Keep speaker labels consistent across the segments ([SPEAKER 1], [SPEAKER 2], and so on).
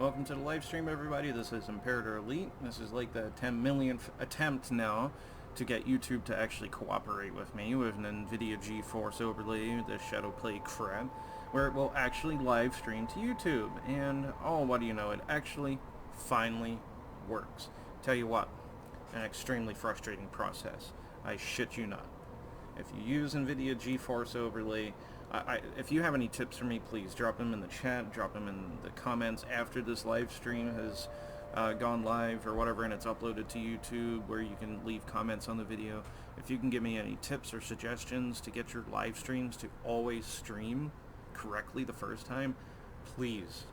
[SPEAKER 1] Welcome to the live stream, everybody. This is Imperator Elite. This is like the 10 millionth attempt now to get YouTube to actually cooperate with me with an NVIDIA GeForce overlay, the Shadowplay crap, where it will actually live stream to YouTube. And oh, what do you know? It actually finally works. Tell you what, an extremely frustrating process. I shit you not. If you use NVIDIA GeForce overlay, if you have any tips for me, please drop them in the chat, drop them in the comments after this live stream has gone live or whatever and it's uploaded to YouTube, where you can leave comments on the video. If you can give me any tips or suggestions to get your live streams to always stream correctly the first time, please,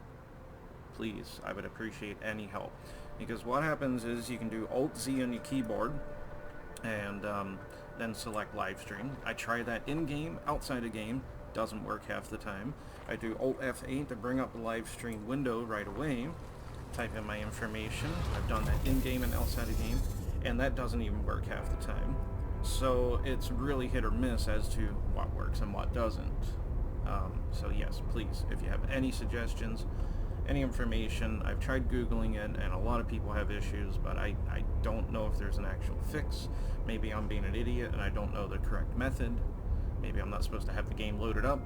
[SPEAKER 1] I would appreciate any help. Because what happens is you can do Alt-Z on your keyboard and then select live stream. I try that in-game, outside of game, doesn't work half the time. I do Alt F8 to bring up the live stream window right away, type in my information. I've done that in-game and outside of game, and that doesn't even work half the time. So it's really hit or miss as to what works and what doesn't. So yes, please, if you have any suggestions, any information, I've tried Googling it, and a lot of people have issues, but I don't know if there's an actual fix. Maybe I'm being an idiot and I don't know the correct method. Maybe I'm not supposed to have the game loaded up,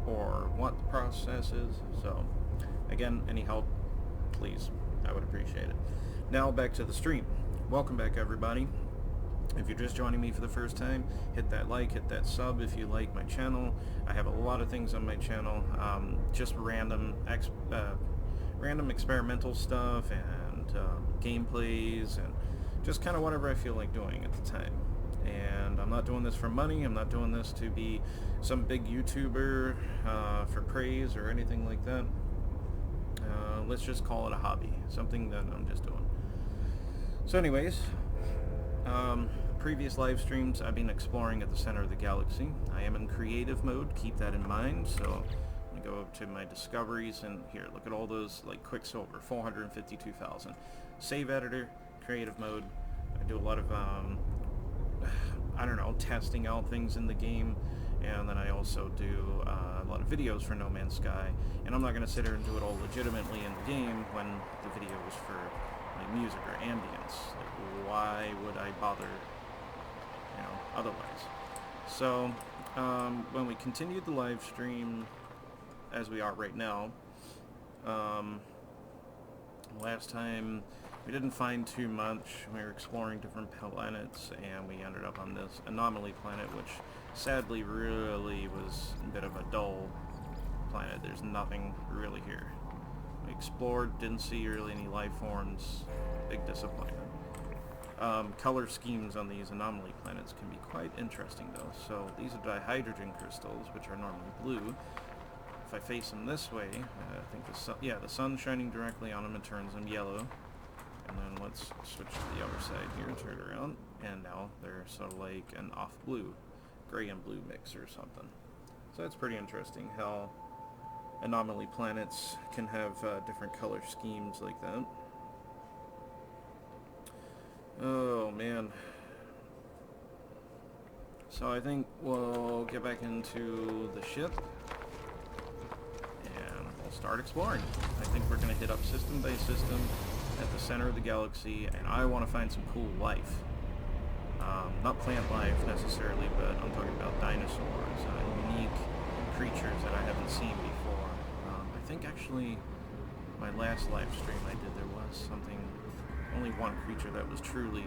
[SPEAKER 1] or what the process is. So, again, any help, please, I would appreciate it. Now, back to the stream. Welcome back, everybody. If you're just joining me for the first time, hit that like, hit that sub if you like my channel. I have a lot of things on my channel, just random experimental stuff and gameplays and just kind of whatever I feel like doing at the time. And I'm not doing this for money. I'm not doing this to be some big YouTuber for praise or anything like that. Let's just call it a hobby, something that I'm just doing. So anyways, previous live streams I've been exploring at the center of the galaxy. I am in creative mode, keep that in mind. So I'm going to go to my discoveries, and here, look at all those, like Quicksilver, 452,000. Save editor, creative mode. I do a lot of I don't know, testing out things in the game, and then I also do a lot of videos for No Man's Sky, and I'm not going to sit here and do it all legitimately in the game when the video is for like music or ambience. Like, why would I bother, you know, otherwise? So when we continued the live stream as we are right now, last time we didn't find too much. We were exploring different planets, and we ended up on this anomaly planet, which sadly really was a bit of a dull planet. There's nothing really here. We explored, didn't see really any life forms. Big disappointment. Color schemes on these anomaly planets can be quite interesting, though. So these are dihydrogen crystals, which are normally blue. If I face them this way, I think the sun, yeah, the sun's shining directly on them and turns them yellow. And then let's switch to the other side here, turn it around, and now they're sort of like an off blue, gray and blue mix or something. So that's pretty interesting how anomaly planets can have different color schemes like that. Oh man. So I think we'll get back into the ship and we'll start exploring. I think we're going to hit up system by system at the center of the galaxy, and I want to find some cool life. Not plant life necessarily, but I'm talking about dinosaurs, unique creatures that I haven't seen before. I think actually my last live stream I did, there was something, only one creature that was truly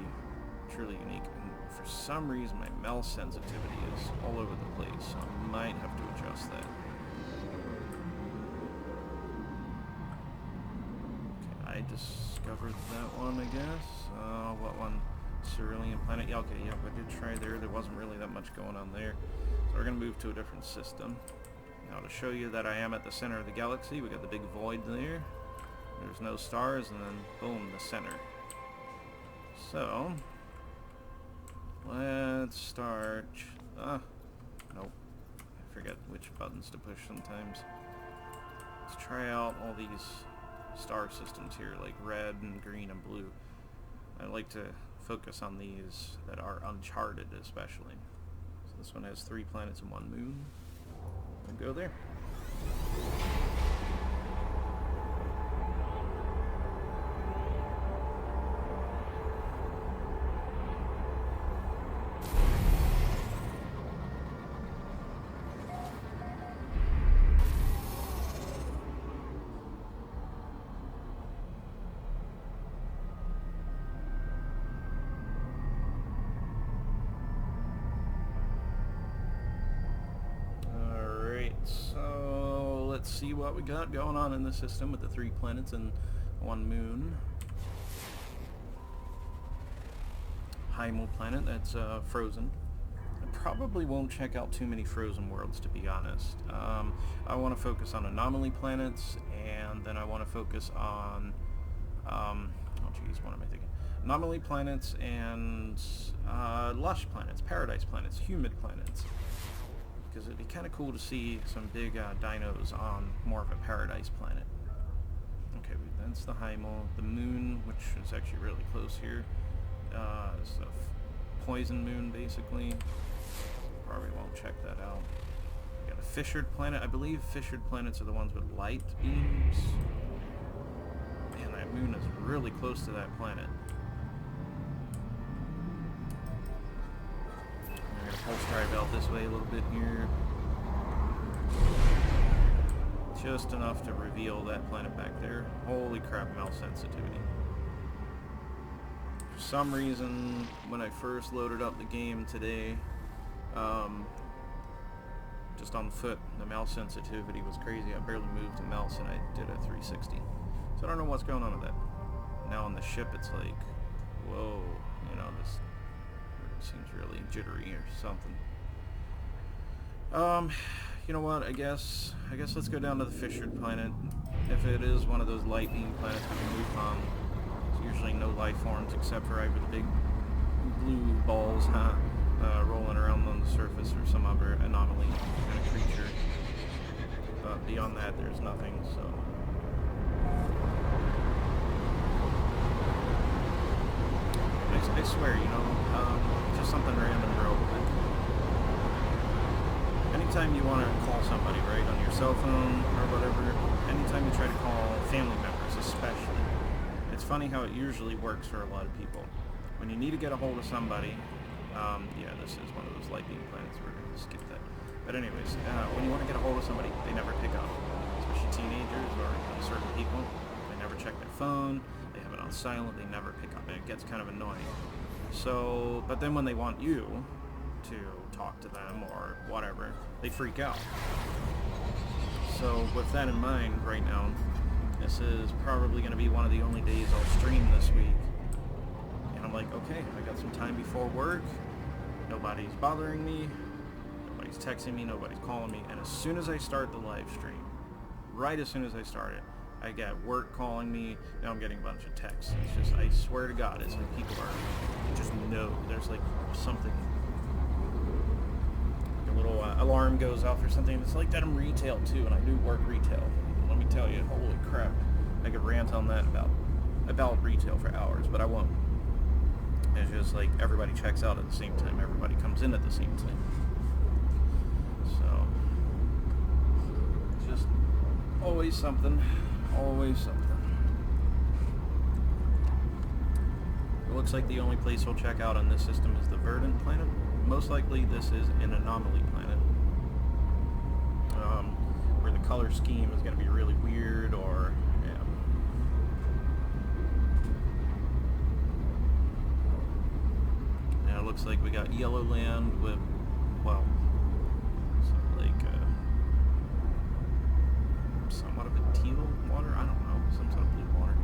[SPEAKER 1] unique, and for some reason my mel sensitivity is all over the place, so I might have to adjust that. I discovered that one, I guess. What one? Cerulean Planet. Yeah, okay, yep, I did try there. There wasn't really that much going on there. So we're going to move to a different system. Now, to show you that I am at the center of the galaxy, we got the big void there. There's no stars, and then, boom, the center. So, let's start... nope. I forget which buttons to push sometimes. Let's try out all these star systems here, like red and green and blue. I like to focus on these that are uncharted, especially. So this one has 3 planets and 1 moon. We'll go there. see what we got going on in the system with the 3 planets and 1 moon. Hymal planet, that's frozen. I probably won't check out too many frozen worlds, to be honest. I want to focus on anomaly planets, and then I want to focus on, oh geez, what am I thinking? Anomaly planets and lush planets, paradise planets, humid planets. Because it'd be kind of cool to see some big dinos on more of a paradise planet. Okay, that's the Hymal. The moon, which is actually really close here, is a poison moon, basically. Probably won't check that out. We got a fissured planet. I believe fissured planets are the ones with light beams. Man, that moon is really close to that planet. We're going to pulse drive out this way a little bit here. Just enough to reveal that planet back there. Holy crap, mouse sensitivity. For some reason, when I first loaded up the game today, just on foot, the mouse sensitivity was crazy. I barely moved the mouse and I did a 360. So I don't know what's going on with that. Now on the ship it's like, whoa, you know, this seems really jittery or something. You know what, I guess let's go down to the fissured planet. If it is one of those light beam planets we can move on, there's usually no life forms except for either the big blue balls, rolling around on the surface or some other anomaly kind of creature. But beyond that, there's nothing, so... I swear, you know, just something random real quick. Anytime you want to call somebody, right, on your cell phone or whatever, anytime you try to call family members especially, it's funny how it usually works for a lot of people. When you need to get a hold of somebody, yeah, this is one of those light beam planets, we're going to skip that. But anyways, when you want to get a hold of somebody, they never pick up, especially teenagers or certain people. They never check their phone, they have it on silent, they never pick up, and it gets kind of annoying. So, but then when they want you to talk to them or whatever, they freak out. So with that in mind right now, this is probably going to be one of the only days I'll stream this week. And I'm like, okay, I got some time before work, nobody's bothering me, nobody's texting me, nobody's calling me, and as soon as I start the live stream, right as soon as I start it, I get work calling me, now I'm getting a bunch of texts. It's just, I swear to God, it's like people are, just know, there's like something, like a little alarm goes off or something. It's like that in retail too, and I do work retail. Let me tell you, holy crap, I could rant on that about retail for hours, but I won't. It's just like everybody checks out at the same time, everybody comes in at the same time. So, it's just always something. Always something. It looks like the only place we'll check out on this system is the Verdant planet. Most likely this is an anomaly planet. Where the color scheme is going to be really weird, or... yeah. And it looks like we got yellow land with, well, like somewhat of a teal water? I don't know, some sort of blue water.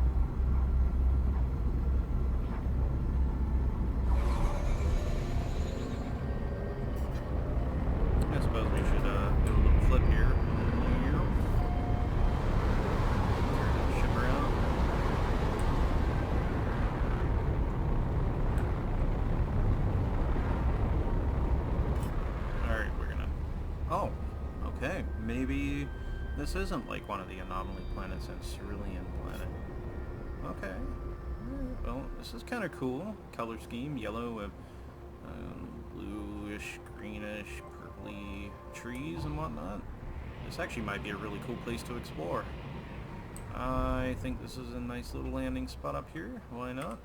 [SPEAKER 1] I suppose we should do a little flip here. Turn the ship around. Alright, we're gonna... oh, okay, maybe... this isn't like one of the anomaly planets and cerulean planet. Okay. Well, this is kind of cool. Color scheme, yellow with bluish, greenish, purpley trees and whatnot. This actually might be a really cool place to explore. I think this is a nice little landing spot up here. Why not?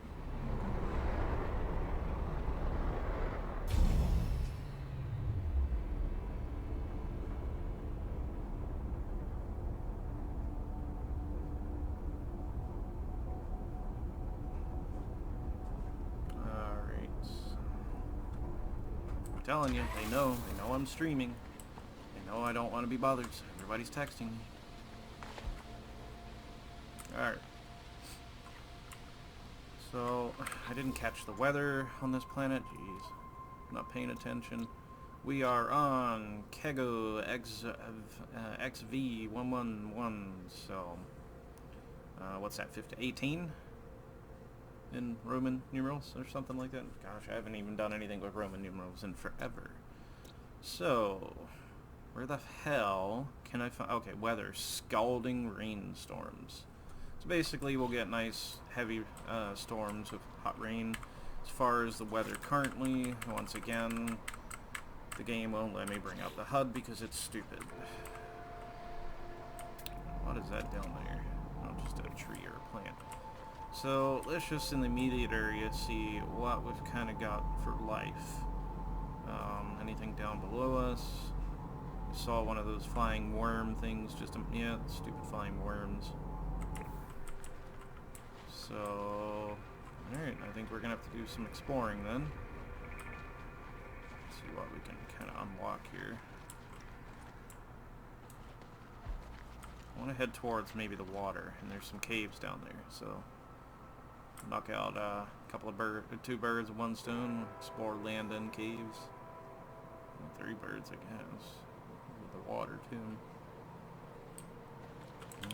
[SPEAKER 1] Telling you, they know I'm streaming. They know I don't want to be bothered, so everybody's texting me. Alright. So, I didn't catch the weather on this planet. Jeez. Not paying attention. We are on Kego XV111, so... what's that, 18? In Roman numerals or something like that? Gosh, I haven't even done anything with Roman numerals in forever. So, where the hell can I find... Okay, weather. Scalding rainstorms. So basically we'll get nice heavy storms with hot rain. As far as the weather currently, once again, the game won't let me bring up the HUD because it's stupid. What is that down there? Oh, just a tree or a plant. So let's just in the immediate area see what we've kind of got for life. Anything down below us? I saw one of those flying worm things. Yeah, stupid flying worms. So, alright, I think we're gonna have to do some exploring then. See what we can kind of unlock here. I want to head towards maybe the water, and there's some caves down there, so knock out a couple of two birds with one stone, explore land and caves. Well, 3 birds, I guess, with the water too.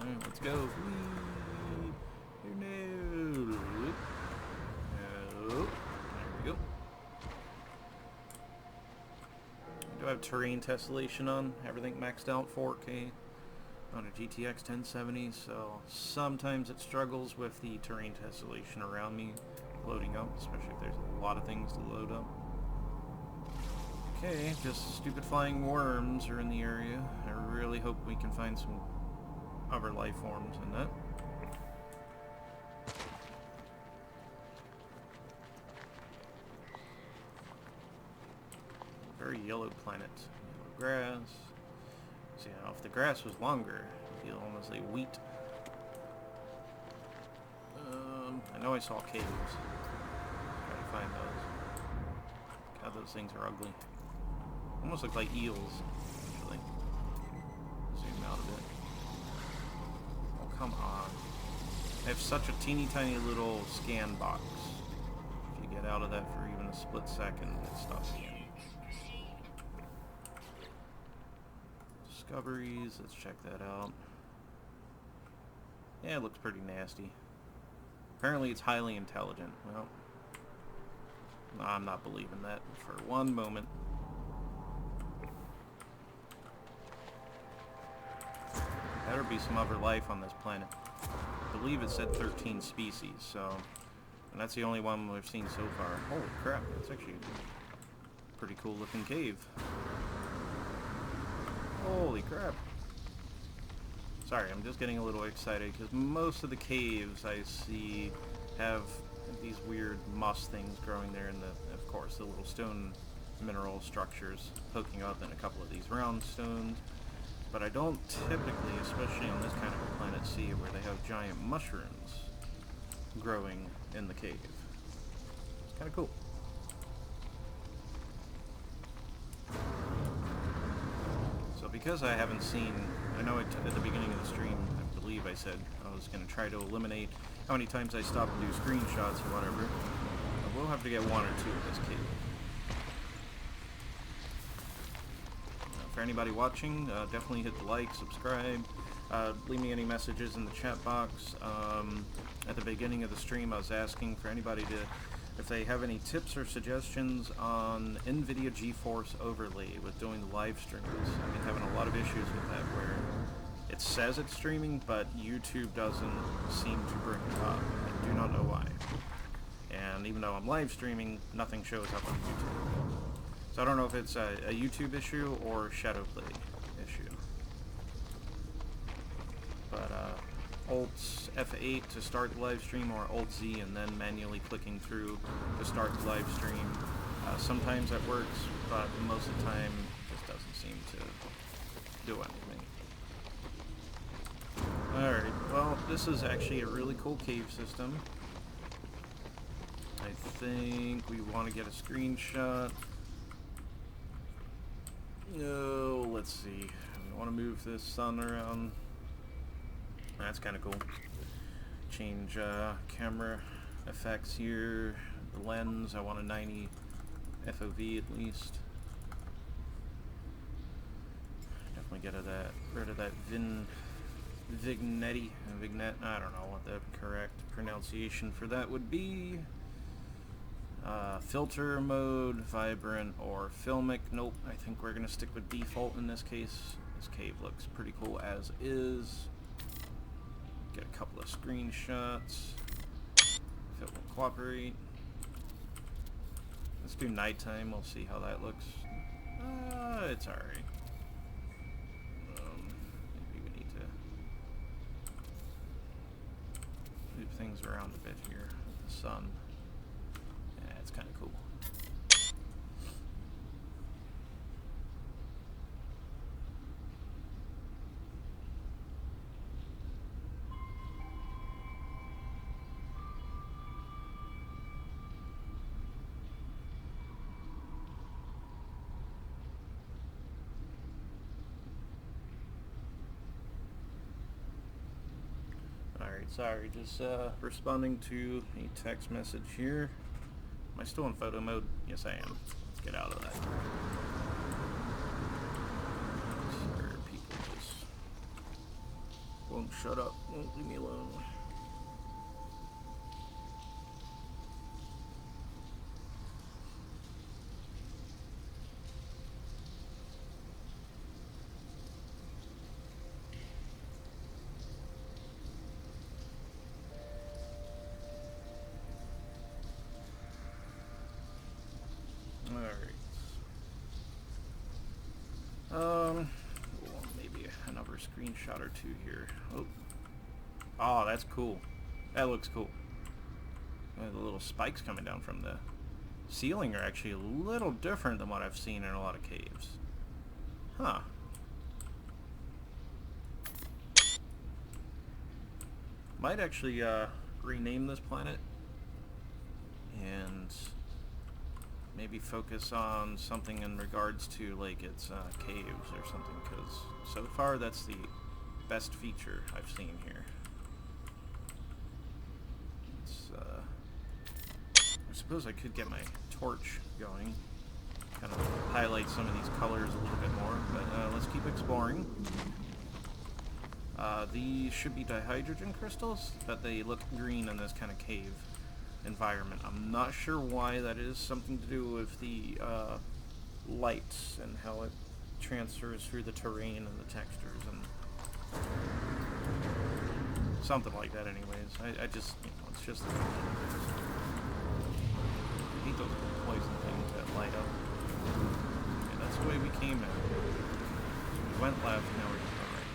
[SPEAKER 1] Alright, let's go. Whee! No. There we go. I do have terrain tessellation on, everything maxed out 4K on a GTX 1070, so sometimes it struggles with the terrain tessellation around me loading up, especially if there's a lot of things to load up. Okay, just stupid flying worms are in the area. I really hope we can find some other life forms in that. Very yellow planet. Yellow grass. See, now if the grass was longer, it'd feel almost like wheat. I know I saw caves. Try to find those. God, those things are ugly. Almost look like eels, actually. Zoom out a bit. Oh, come on. I have such a teeny tiny little scan box. If you get out of that for even a split second, it stops scanning. Discoveries, let's check that out. Yeah, it looks pretty nasty. Apparently it's highly intelligent. Well, I'm not believing that for one moment. Better be some other life on this planet. I believe it said 13 species, so... And that's the only one we've seen so far. Holy crap, that's actually a pretty cool looking cave. Holy crap. Sorry, I'm just getting a little excited because most of the caves I see have these weird moss things growing there and of course the little stone mineral structures poking up in a couple of these round stones. But I don't typically, especially on this kind of a planet, see where they have giant mushrooms growing in the cave. It's kind of cool. So because I haven't seen, I know at the beginning of the stream, I believe I said I was going to try to eliminate how many times I stop and do screenshots or whatever. But we'll have to get 1 or 2 of this cave. For anybody watching, definitely hit the like, subscribe, leave me any messages in the chat box. At the beginning of the stream I was asking for anybody to, if they have any tips or suggestions on NVIDIA GeForce overlay with doing live streams. I've been having a lot of issues with that where it says it's streaming, but YouTube doesn't seem to bring it up. I do not know why. And even though I'm live streaming, nothing shows up on YouTube. So I don't know if it's a YouTube issue or Shadowplay issue. But Alt F8 to start the live stream or Alt Z and then manually clicking through to start the live stream. Sometimes that works, but most of the time it just doesn't seem to do anything. Alright, well this is actually a really cool cave system. I think we want to get a screenshot. No, let's see. I want to move this sun around. That's kind of cool. change camera effects here. The lens, I want a 90 FOV at least. Definitely get rid of that vignette. I don't know what the correct pronunciation for that would be. Filter mode, vibrant or filmic. Nope, I think we're gonna stick with default in this case. This cave looks pretty cool as is. Get a couple of screenshots. If it will cooperate. Let's do nighttime, we'll see how that looks. It's alright. Maybe we need to move things around a bit here with the sun. Yeah, it's kind of cool. Alright, sorry, just responding to a text message here. Am I still in photo mode? Yes, I am. Let's get out of that. Sorry, people just won't shut up, won't leave me alone. Maybe another screenshot or two here. Oh, that's cool. That looks cool. The little spikes coming down from the ceiling are actually a little different than what I've seen in a lot of caves. Huh. Might actually rename this planet and maybe focus on something in regards to like its caves or something, because so far that's the best feature I've seen here. I suppose I could get my torch going, kind of highlight some of these colors a little bit more, but let's keep exploring. These should be dihydrogen crystals, but they look green in this kind of cave environment. I'm not sure why that is. Something to do with the lights and how it transfers through the terrain and the textures and something like that anyways. I just, you know, it's just I hate those poison things that light up. Okay, that's the way we came in. So we went left, now we're going right.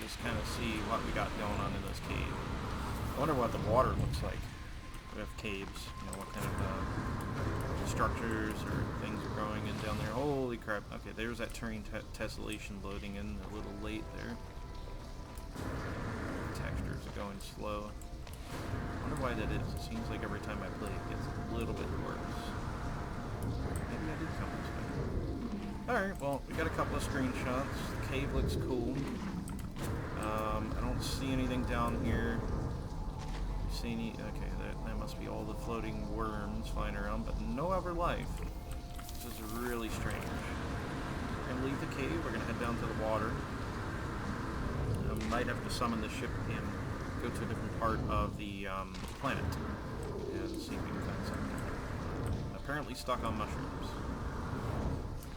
[SPEAKER 1] Just kind of see what we got going on in this cave. I wonder what the water looks like with caves, you know, what kind of structures or things are growing in down there. Holy crap. Okay, there's that terrain tessellation loading in a little late there. Textures are going slow. I wonder why that is. It seems like every time I play it gets a little bit worse. Maybe I did come this way. Alright, well, we got a couple of screenshots. The cave looks cool. I don't see anything down here. See any? Okay, that must be all the floating worms flying around, but no other life. This is really strange. We're gonna leave the cave. We're gonna head down to the water. Might have to summon the ship and go to a different part of the planet and see if we can find something. Apparently stuck on mushrooms.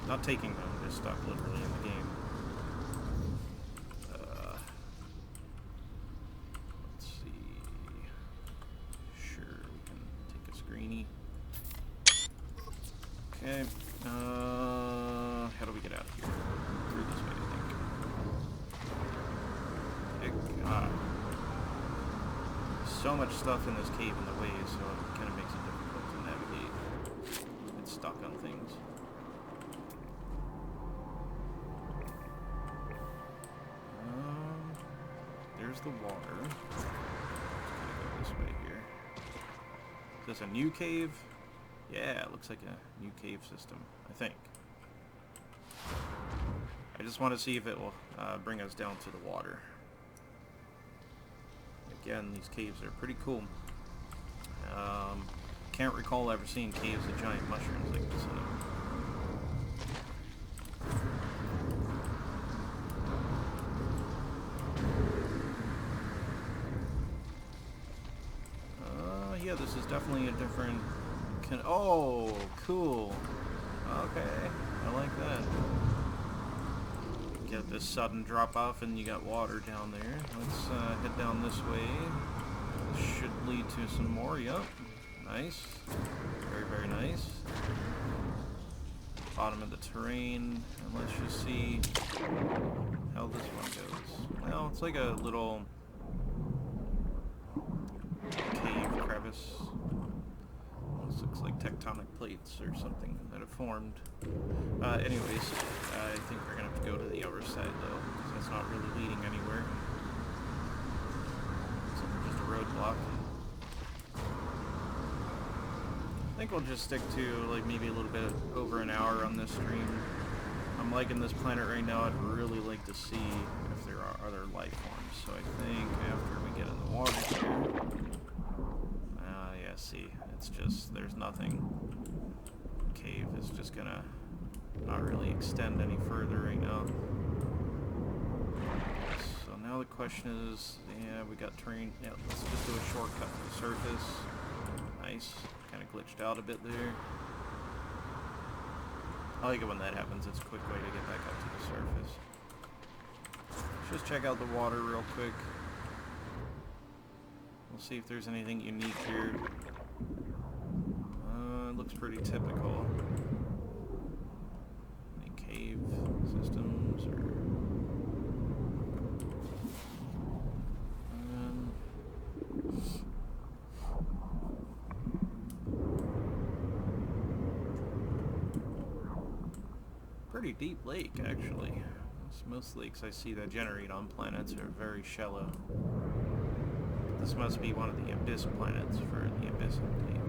[SPEAKER 1] Not taking them, just stuck literally in the game. Okay, how do we get out of here? Through this way, I think. God. So much stuff in this cave in the way, so it kind of makes it difficult to navigate. Get stuck on things. There's the water. Let's go this way here. Is this a new cave? Yeah, it looks like a new cave system, I think. I just want to see if it will bring us down to the water. Again, these caves are pretty cool. Can't recall ever seeing caves of giant mushrooms like this in them. Yeah, this is definitely a different... Oh, cool. Okay, I like that. Get this sudden drop off and you got water down there. Let's head down this way. This should lead to some more. Yep. Nice. Very, very nice. Bottom of the terrain. And let's just see how this one goes. Well, it's like a little cave crevice. This looks like tectonic plates or something that have formed. Anyways, I think we're gonna have to go to the other side though, because that's not really leading anywhere. So just a roadblock. I think we'll just stick to like maybe a little bit over an hour on this stream. I'm liking this planet right now. I'd really like to see if there are other life forms. So I think after we get in the water here, yeah, see, it's just, there's nothing. Cave is just gonna not really extend any further right now. So now the question is, yeah, we got terrain. Yeah, let's just do a shortcut to the surface. Nice. Kind of glitched out a bit there. I like it when that happens. It's a quick way to get back up to the surface. Let's just check out the water real quick. We'll see if there's anything unique here. It looks pretty typical. Any cave systems or... pretty deep lake, actually. Most lakes I see that generate on planets are very shallow. This must be one of the abyss planets for the abyss update.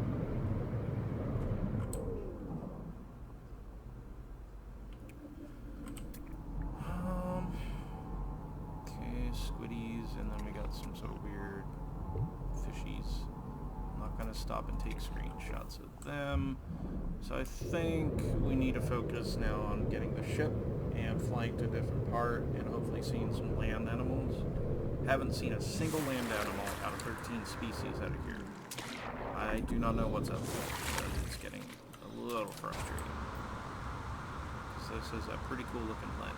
[SPEAKER 1] Okay, squiddies, and then we got some sort of weird fishies. I'm not gonna stop and take screenshots of them. So I think we need to focus now on getting the ship and flying to a different part and hopefully seeing some land animals. Haven't seen a single land animal out of 13 species out of here. I do not know what's up with it, but it's getting a little frustrating. So this is a pretty cool looking planet.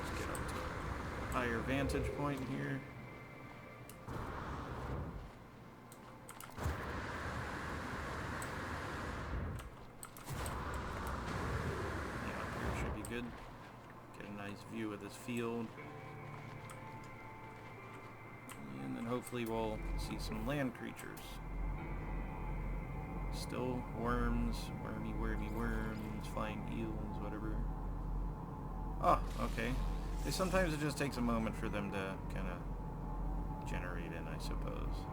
[SPEAKER 1] Let's get up to a higher vantage point here. Good. Get a nice view of this field. And then hopefully we'll see some land creatures. Still worms, wormy worms, flying eels, whatever. Oh, okay. Sometimes it just takes a moment for them to kind of generate in, I suppose.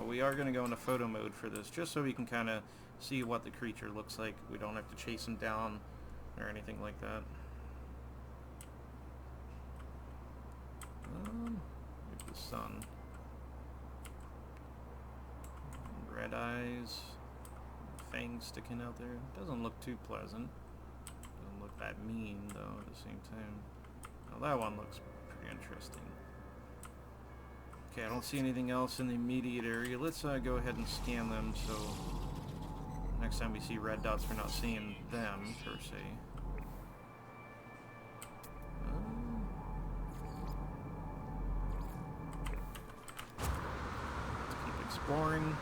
[SPEAKER 1] We are going to go into photo mode for this, just so we can kind of see what the creature looks like. We don't have to chase him down or anything like that. Here's the sun. Red eyes. Fangs sticking out there. Doesn't look too pleasant. Doesn't look that mean, though, at the same time. Now that one looks pretty interesting. Okay, I don't see anything else in the immediate area. Let's go ahead and scan them, so next time we see red dots, we're not seeing them, per se. Let's keep exploring.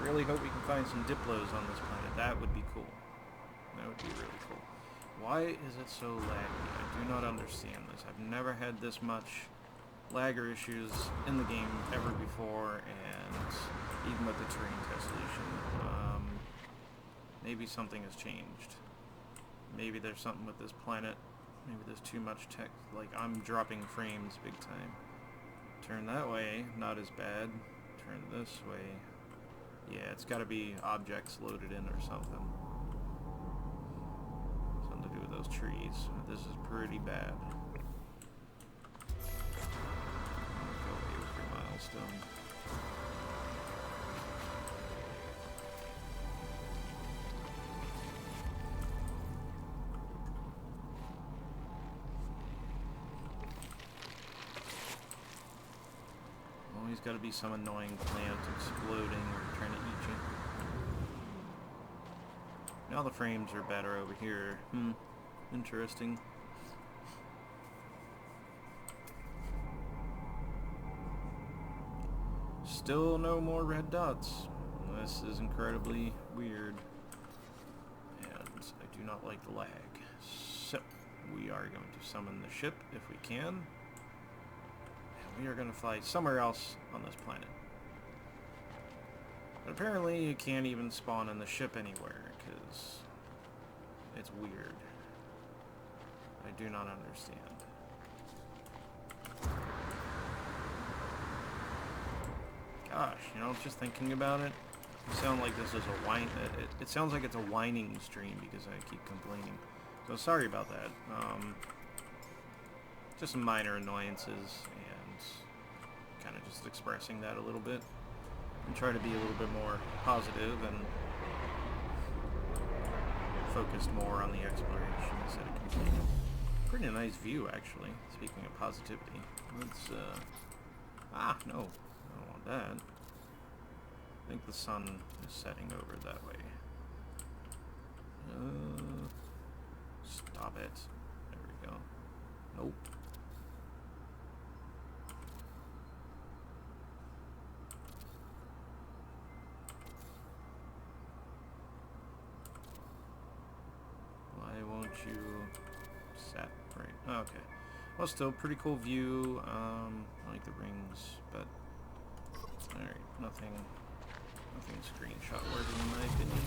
[SPEAKER 1] Really hope we can find some Diplos on this planet. That would be cool. That would be really cool. Why is it so laggy? I do not understand this. I've never had this much lagger issues in the game ever before, and even with the terrain tessellation. Maybe something has changed. Maybe there's something with this planet Maybe there's too much text. Like, I'm dropping frames big time. Turn that way, not as bad. Turn this way. Yeah, it's gotta be objects loaded in or something. Something to do with those trees. This is pretty bad. Go away with your milestone. Always got to be some annoying plant exploding or trying to eat you. Now the frames are better over here. Interesting. Still no more red dots. This is incredibly weird. And I do not like the lag. So, we are going to summon the ship if we can. We are going to fly somewhere else on this planet. But apparently you can't even spawn in the ship anywhere, because it's weird. I do not understand. Gosh, you know, just thinking about it, it sounds like this is a whine. It sounds like it's a whining stream because I keep complaining. So sorry about that. Just some minor annoyances. Kind of just expressing that a little bit and try to be a little bit more positive and focused more on the exploration instead of complaining. Pretty nice view, actually, speaking of positivity. Let's no, I don't want that. I think the sun is setting over that way. Stop it. There we go. Nope. You set right. Okay. Well, still pretty cool view. I like the rings, but alright, nothing screenshot worthy in my opinion.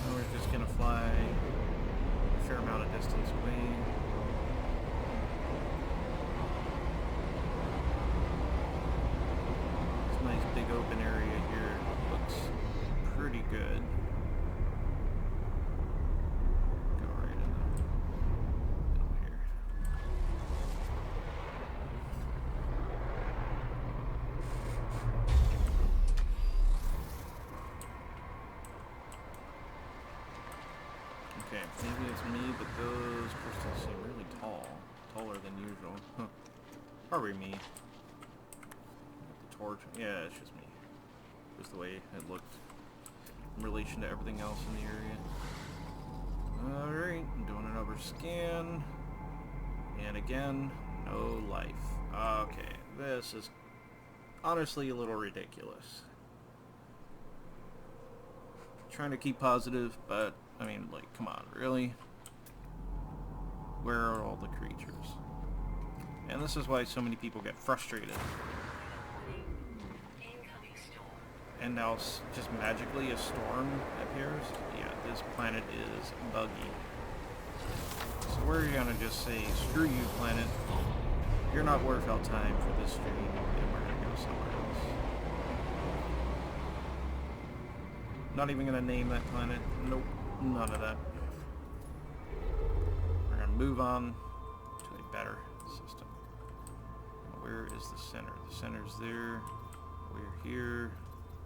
[SPEAKER 1] Now we're just gonna fly a fair amount of distance away. This nice big open area here looks pretty good. Okay, maybe it's me, but those crystals seem really tall. Taller than usual. Huh. Probably me. The torch. Yeah, it's just me. Just the way it looked in relation to everything else in the area. Alright, I'm doing another scan. And again, no life. Okay, this is honestly a little ridiculous. Trying to keep positive, but I mean, like, come on, really? Where are all the creatures? And this is why so many people get frustrated. And now just magically a storm appears? Yeah, this planet is buggy. So we're gonna just say, screw you, planet. You're not worth our time for this stream, and we're gonna go somewhere else. Not even gonna name that planet. Nope. None of that. We're going to move on to a better system. Where is the center? The center's there. We're here.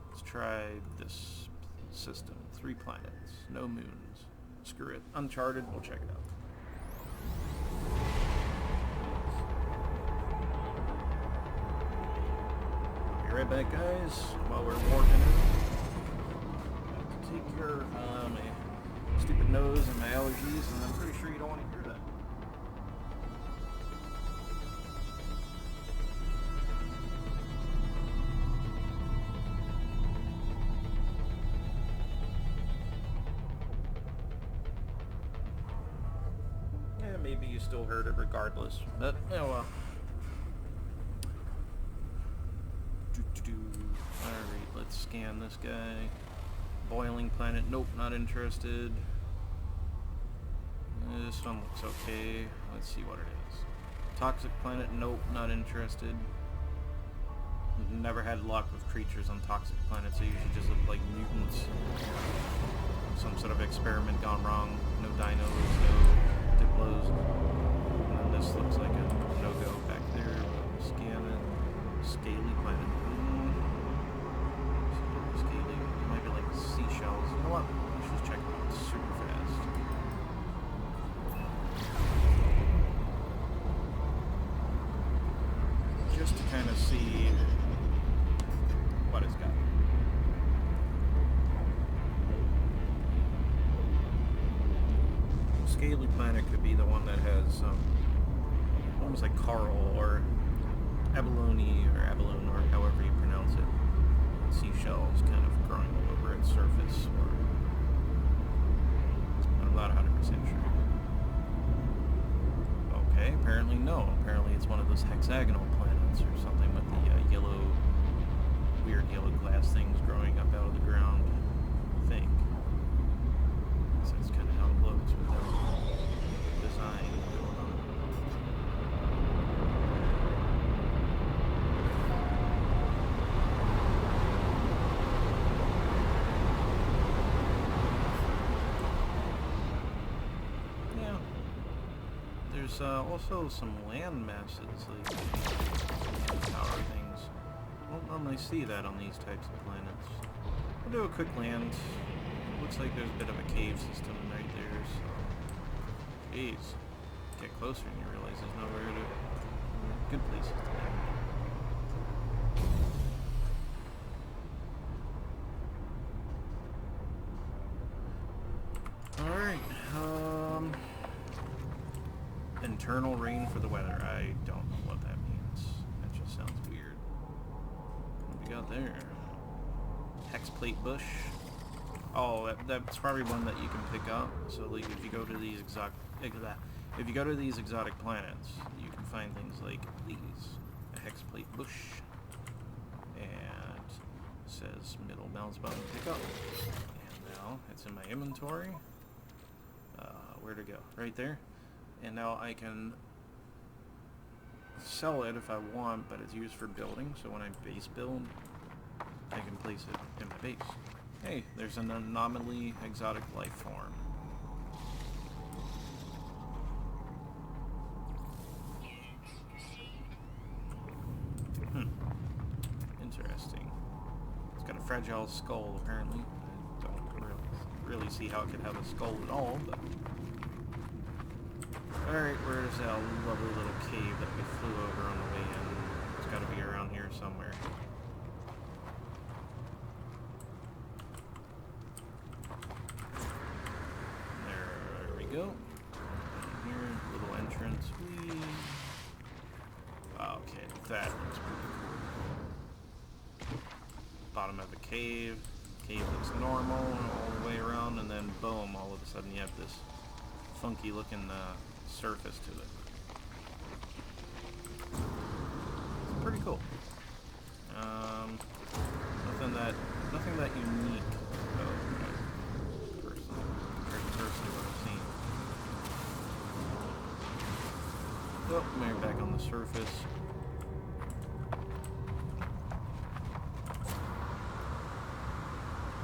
[SPEAKER 1] Let's try this system. 3 planets. No moons. Screw it. Uncharted. We'll check it out. Be right back, guys. While we're warping in. Take care of my stupid nose and my allergies, and I'm pretty sure you don't want to hear that. Yeah, maybe you still heard it regardless, but oh well. Alright, let's scan this guy. Boiling planet, nope, not interested. This one looks okay. Let's see what it is. Toxic planet? Nope, not interested. Never had luck with creatures on toxic planets. They usually just look like mutants. Some sort of experiment gone wrong. No dinos, no diplos. And then this looks like a no-go back there. Scan it. Scaly planet. Scaly. It might be like seashells. You know what? Let's just check it out super fast. Just to kind of see what it's got. Scaly planet could be the one that has almost like coral or abalone or however you pronounce it. Seashells kind of growing all over its surface, or I'm not 100% sure. Okay, apparently no. Apparently it's one of those hexagonal planets or something with the weird yellow glass things growing up out of the ground. I think. So that's kind of how it looks with that design going on. Yeah. There's also some land masses, like tower things. I don't normally see that on these types of planets. We'll do a quick land. Looks like there's a bit of a cave system right there, so... Jeez. Get closer and you realize there's nowhere to... Good places to land. Alright, internal rain for the weather. I don't know what that means. That just sounds weird. What do we got there? Hex plate bush. Oh, that's probably one that you can pick up. So, like, if you go to these exotic planets, you can find things like these: a hex plate bush, and it says middle mouse button pick up. And now it's in my inventory. Where to go? Right there. And now I can sell it if I want, but it's used for building. So when I base build, I can place it in my base. Hey, there's an anomaly exotic life form. Interesting. It's got a fragile skull, apparently. I don't really see how it could have a skull at all, but... Alright, where's that lovely little cave that we flew over on the way in? It's gotta be around here somewhere. Go. Here, little entrance. Whee. Okay, that looks pretty cool. Bottom of a cave. Cave looks normal all the way around, and then boom, all of a sudden you have this funky looking surface to it. It's pretty cool. Nothing that unique though, personally, compared to what I've seen. Oh, we're back on the surface.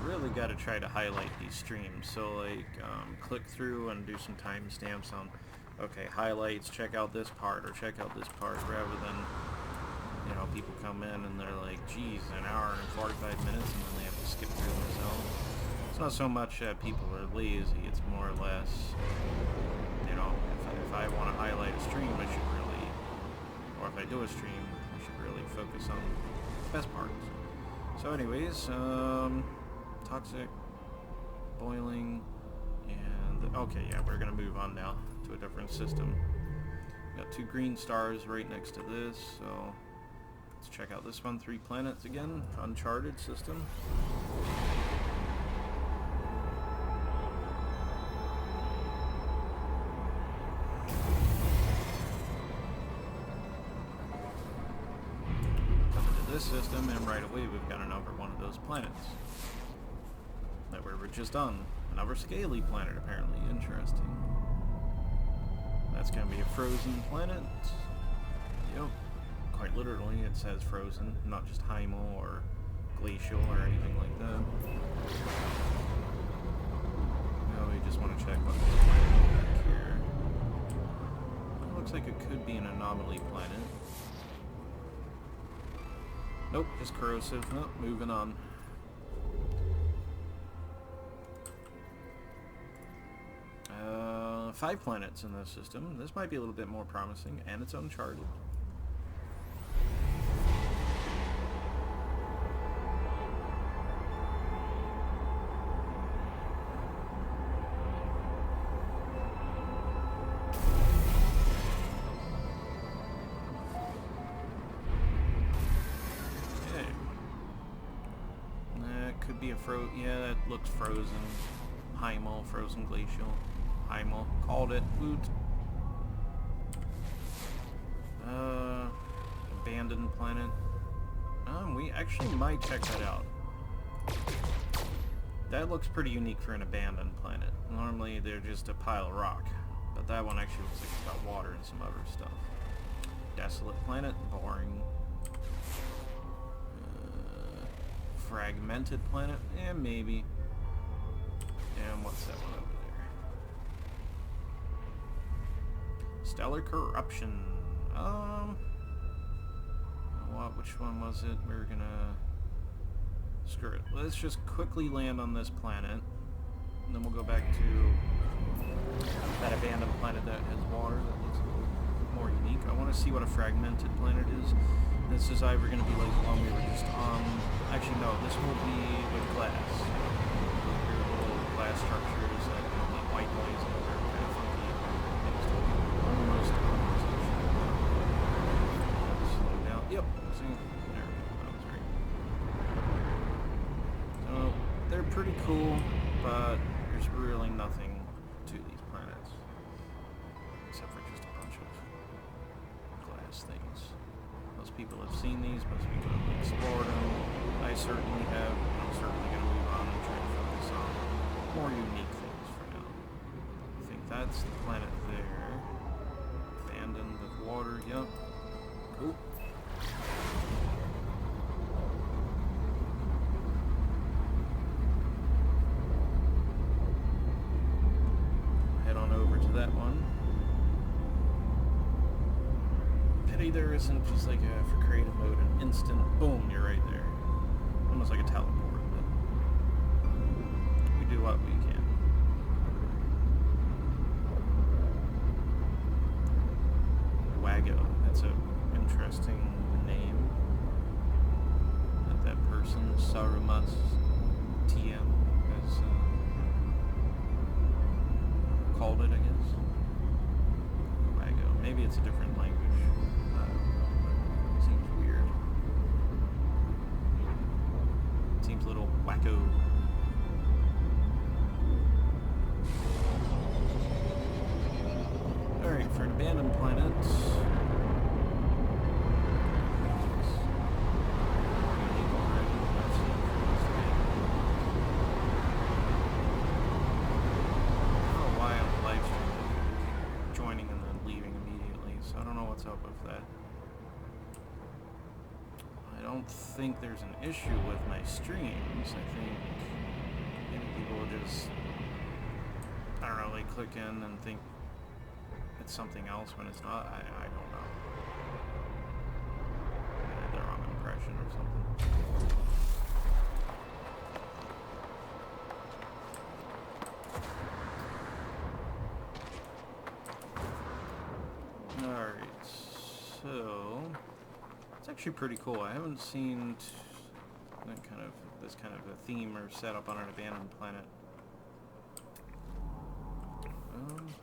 [SPEAKER 1] Really got to try to highlight these streams. So, like, click through and do some timestamps on, okay, highlights, check out this part, or check out this part, rather than, you know, people come in and they're like, geez, an hour and 45 minutes, and then they have to skip through themselves. It's not so much that people are lazy, it's more or less, you know, if I want to highlight a stream, I should really, or if I do a stream, I should really focus on the best parts. So anyways, toxic, boiling, and, okay, yeah, we're going to move on now to a different system. Got 2 green stars right next to this, so let's check out this one, 3 planets again, Uncharted system. This system, and right away we've got another one of those planets that we were just on. Another Scaly planet, apparently. Interesting. That's gonna be a frozen planet. Yep. Quite literally, it says frozen, not just hymal or glacial or anything like that. Now we just want to check what this planet is back here. It looks like it could be an anomaly planet. Nope, just corrosive. Nope, moving on. Five planets in this system. This might be a little bit more promising, and it's uncharted. Okay. That could be a yeah, that looks frozen. Hymal, frozen glacial. Hymal, called it. Woot. Abandoned planet. We actually might check that out. That looks pretty unique for an abandoned planet. Normally they're just a pile of rock, but that one actually looks like it's got water and some other stuff. Desolate planet, boring. Fragmented planet, yeah, maybe. And what's that one over there? Stellar corruption. Which one was it? We were gonna... Screw it. Let's just quickly land on this planet, and then we'll go back to that abandoned planet that has water that looks a little more unique. I want to see what a fragmented planet is. This is either going to be like the one we were just on. Actually, no, this will be with glass. Little glass structures that have like white noise and they're kind of funky. Almost slow down. Yep. See? There we go. That was right. So, they're pretty cool, but there's really nothing to these planets. Except for just a bunch of glass things. Most people have seen these, most people have explored them. I certainly have. I'm certainly going to move on and try to focus on more unique things for now. I think that's the planet there. Abandoned with water, yep. Cool. Head on over to that one. Pity there isn't just like for creative mode an instant boom, you're right there. Almost like a teleport, but we do what we can. Wago, that's an interesting name. That person, Sarumas TM, has called it, I guess. Wago. Maybe it's a different language. Seems weird. Seems a little wacko. Alright, for an abandoned planet. I don't think there's an issue with my streams. I think maybe people will just, I don't know, like click in and think it's something else when it's not. I don't know. I had the wrong impression or something. Alright, so it's actually pretty cool. I haven't seen this kind of a theme or setup on an abandoned planet.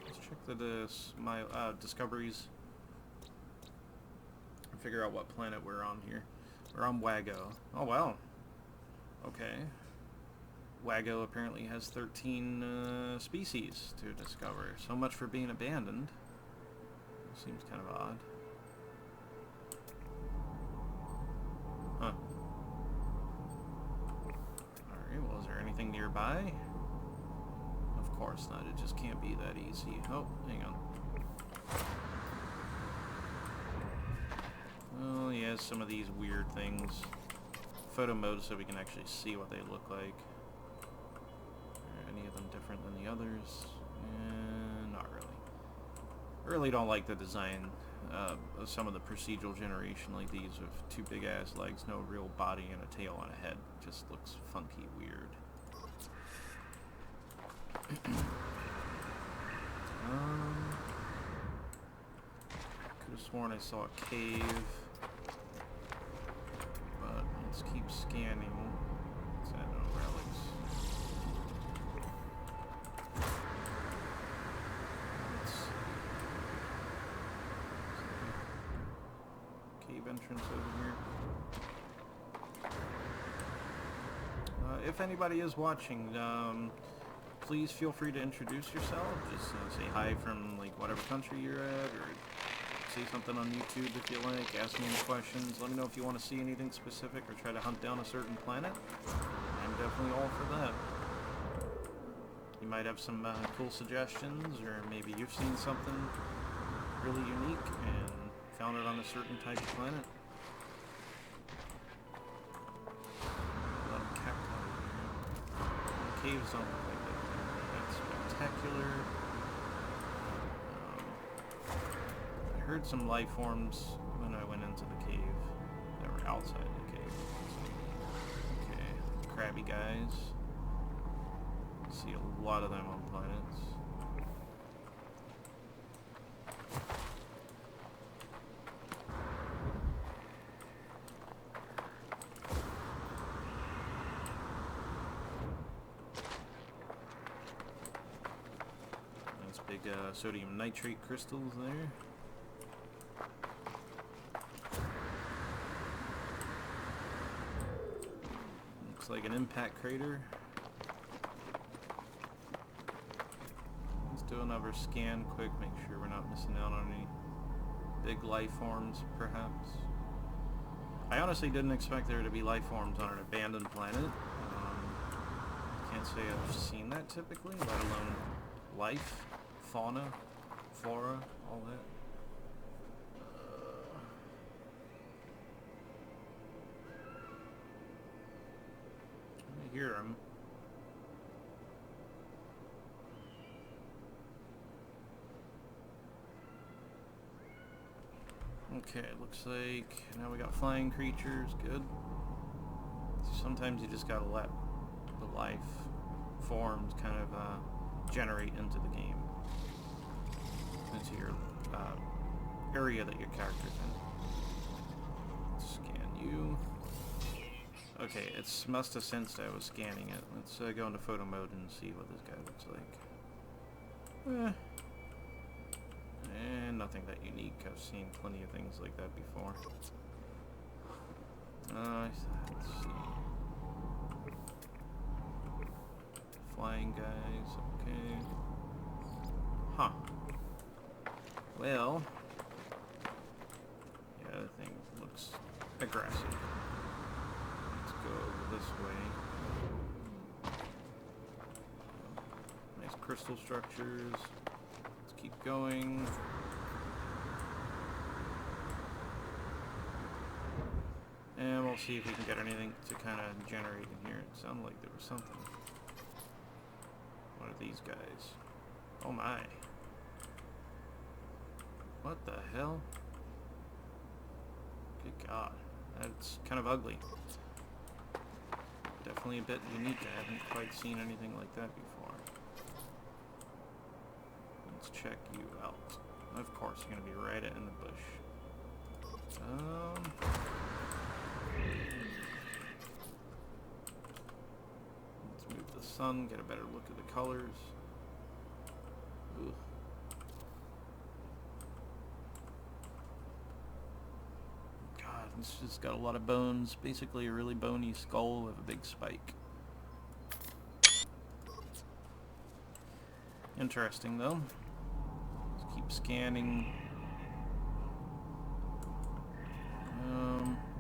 [SPEAKER 1] Let's check my discoveries and figure out what planet we're on here. We're on Wago. Oh wow. Okay. Wago apparently has 13 species to discover. So much for being abandoned. Seems kind of odd. Huh. Alright, well, is there anything nearby? Of course not, it just can't be that easy. Oh, hang on. Oh, yeah, some of these weird things. Photo mode so we can actually see what they look like. Are any of them different than the others? Not really. I really don't like the design of some of the procedural generation like these with two big ass legs, no real body, and a tail and a head. It just looks funky weird. Could have sworn I saw a cave, but let's keep scanning. Is that no relics? Cave entrance over here. If anybody is watching, please feel free to introduce yourself. Just say hi from like whatever country you're at, or say something on YouTube if you like. Ask me any questions. Let me know if you want to see anything specific or try to hunt down a certain planet. I'm definitely all for that. You might have some cool suggestions, or maybe you've seen something really unique and found it on a certain type of planet. A lot of cacti here. Caves don't look like that. That's spectacular. I heard some life forms when I went into the cave that were outside the cave. Okay, crabby guys. See a lot of them on planets. Nice big sodium nitrate crystals there. Looks like an impact crater. Let's do another scan quick, make sure we're not missing out on any big life forms, perhaps. I honestly didn't expect there to be life forms on an abandoned planet. Can't say I've seen that typically, let alone life, fauna, flora, all that. I hear them. Okay, it looks like now we got flying creatures, good. Sometimes you just gotta let the life forms kind of generate into the game, into your area that your character's in. Scan you. Okay, it must have sensed I was scanning it. Let's go into photo mode and see what this guy looks like. And nothing that unique. I've seen plenty of things like that before. Let's see. Flying guys, okay. Huh. Well, yeah, the thing looks aggressive. Let's go over this way. Nice crystal structures. Let's keep going. And we'll see if we can get anything to kind of generate in here. It sounded like there was something. What are these guys? Oh my. What the hell? Good God. That's kind of ugly. Definitely a bit unique. I haven't quite seen anything like that before. Let's check you out. Of course, you're going to be right in the bush. Let's move the sun, get a better look at the colors. Ugh. God, it's just got a lot of bones. Basically a really bony skull with a big spike. Interesting though. Let's keep scanning.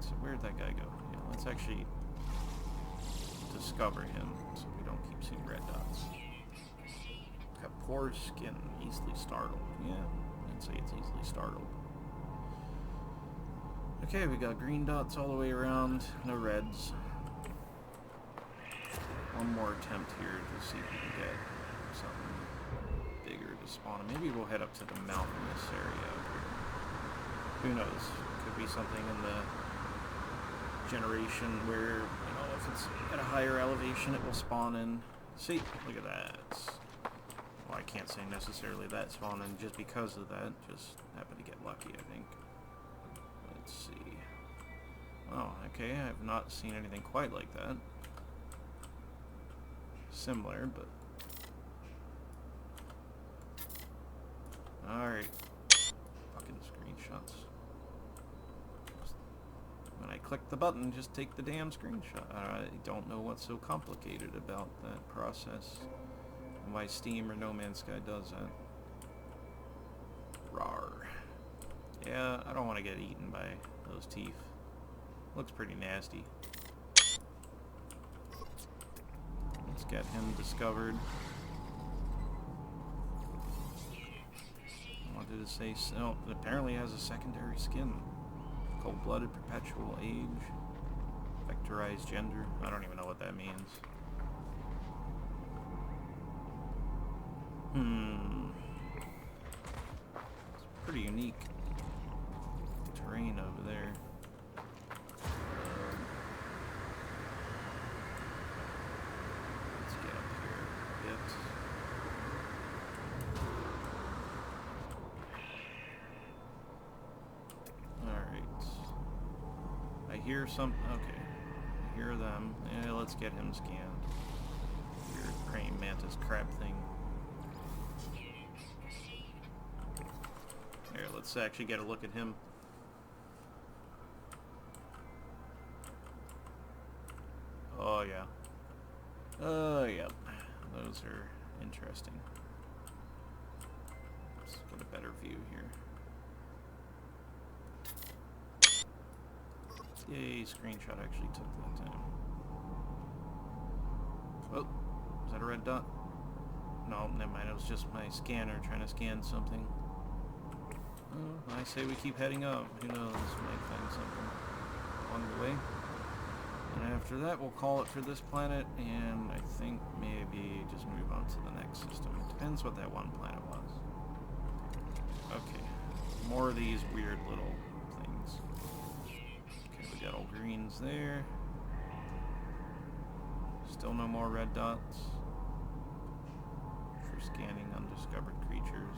[SPEAKER 1] So where'd that guy go? Yeah, let's actually discover him so we don't keep seeing red dots. Got poor skin, easily startled. Yeah, I'd say it's easily startled. Okay, we got green dots all the way around, no reds. One more attempt here to see if we can get something bigger to spawn. Maybe we'll head up to the mountainous area up here. Who knows? Could be something in the generation where, you know, if it's at a higher elevation, it will spawn in. See, look at that. Well, I can't say necessarily that spawn in just because of that. Just happened to get lucky, I think. Let's see. Oh, okay, I've not seen anything quite like that. Similar, but... Alright. Fucking screenshots. When I click the button, just take the damn screenshot. I don't know what's so complicated about that process. Why Steam or No Man's Sky does that. Rawr. Yeah, I don't want to get eaten by those teeth. Looks pretty nasty. Let's get him discovered. What did it say? Oh, it apparently has a secondary skin. Cold-blooded, perpetual age, vectorized gender. I don't even know what that means. It's pretty unique terrain over there. Let's get up here a bit. I hear some... Okay. I hear them. Yeah, let's get him scanned. Weird praying mantis crab thing. Here, let's actually get a look at him. Oh, yeah. Oh, yeah. Those are interesting. Let's get a better view here. Yay, screenshot actually took that time. Oh, is that a red dot? No, never mind, it was just my scanner trying to scan something. Oh, I say we keep heading up. Who knows, might find something along the way. And after that, we'll call it for this planet, and I think maybe just move on to the next system. It depends what that one planet was. Okay, more of these weird little things. We got all greens there. Still no more red dots. For scanning undiscovered creatures.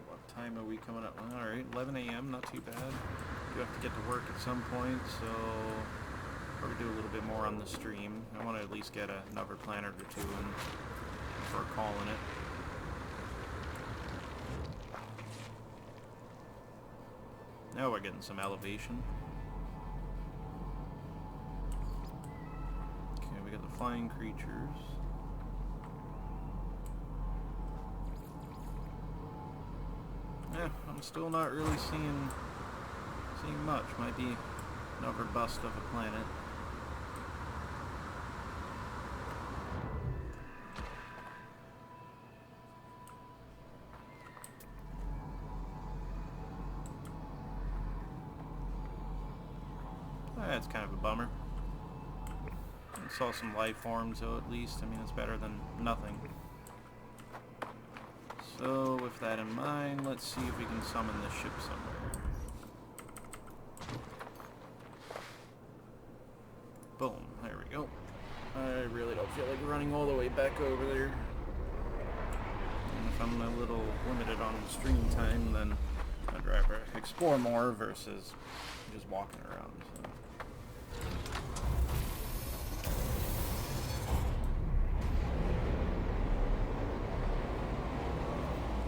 [SPEAKER 1] What time are we coming up? Alright, 11 a.m., not too bad. Do have to get to work at some point, so... probably do a little bit more on the stream. I want to at least get another planet or two in before calling it. Now we're getting some elevation. Okay, we got the flying creatures. Yeah, I'm still not really seeing much. Might be another bust of a planet. That's kind of a bummer. I saw some life forms though, at least. I mean, it's better than nothing. So, with that in mind, let's see if we can summon the ship somewhere. Boom, there we go. I really don't feel like running all the way back over there. And if I'm a little limited on stream time, then I'd rather explore more versus just walking around. So.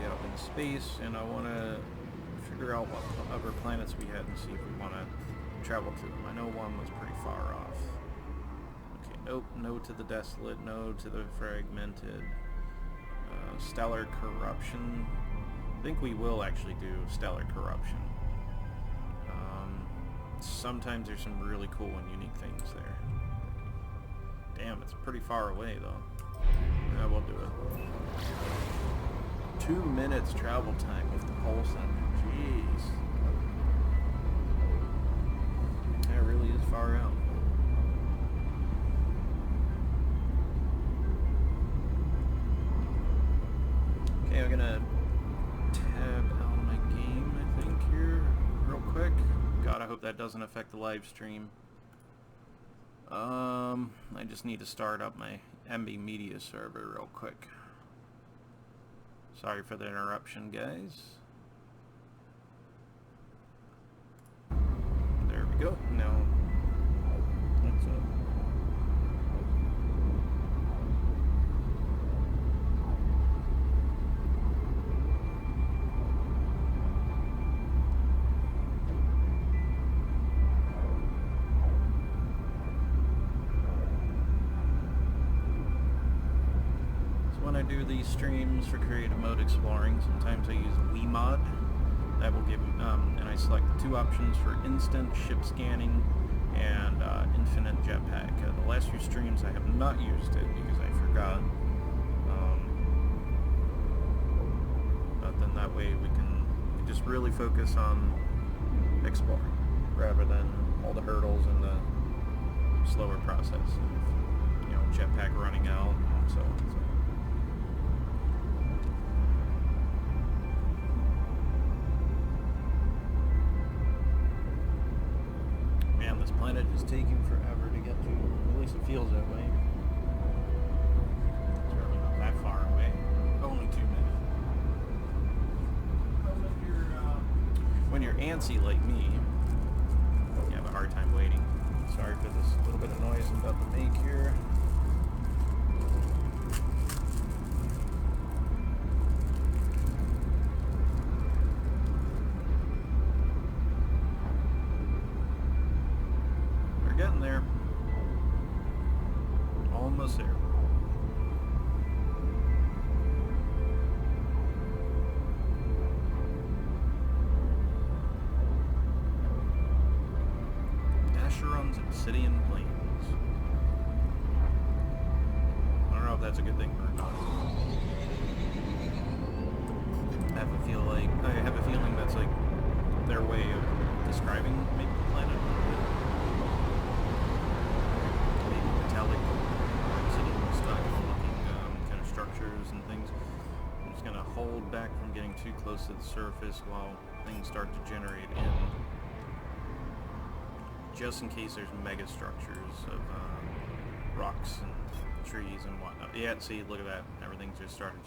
[SPEAKER 1] Get up in space, and I want to figure out what other planets we had and see if we want to travel to them. I know one was pretty far off. Okay, nope, no to the desolate, no to the fragmented. Stellar corruption. I think we will actually do stellar corruption. Sometimes there's some really cool and unique things there. Damn, it's pretty far away, though. Yeah, we'll do it. 2 minutes travel time with the pole center. Jeez. That really is far out. Okay, I'm gonna tab out of my game, I think, here, real quick. God, I hope that doesn't affect the live stream. I just need to start up my MB Media server real quick. Sorry for the interruption, guys. There we go. Now, what's up? When I do these streams for creative mode exploring, sometimes I use WeMod. That will give, and I select the 2 options for instant ship scanning and infinite jetpack. The last few streams I have not used it because I forgot. But then that way we can just really focus on exploring rather than all the hurdles and the slower process of, jetpack running out and so on. This planet is taking forever to get to. At least it feels that way. It's really not that far away. Only 2 minutes. When you're antsy like me, you have a hard time waiting. Sorry for this little bit of noise I'm about to make here. Getting there. Almost there. Dasheron's Obsidian Plains. I don't know if that's a good thing or not. I have a feeling that's like their way of describing maybe the planet. Metallic obsidian style looking kind of structures and things. I'm just going to hold back from getting too close to the surface while things start to generate in. Just in case there's mega structures of rocks and trees and whatnot. Yeah, see, look at that. Everything just started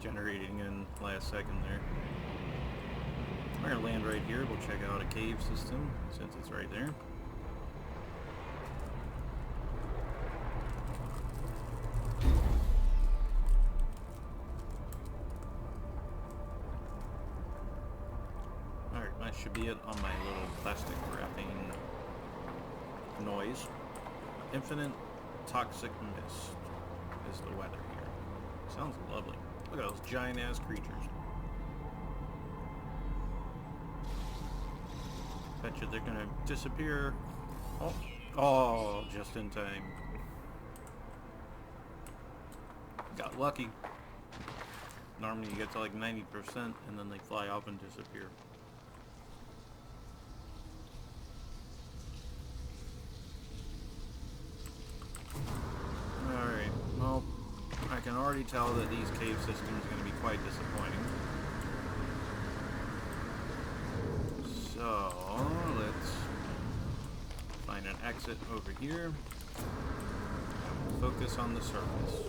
[SPEAKER 1] generating in last second there. We're going to land right here. We'll check out a cave system since it's right there. Should be it on my little plastic wrapping noise. Infinite toxic mist is the weather here. Sounds lovely. Look at those giant ass creatures. Bet you they're gonna disappear. Oh, just in time. Got lucky. Normally you get to like 90% and then they fly off and disappear. Alright, well, I can already tell that these cave systems are going to be quite disappointing. So, let's find an exit over here. Focus on the surface.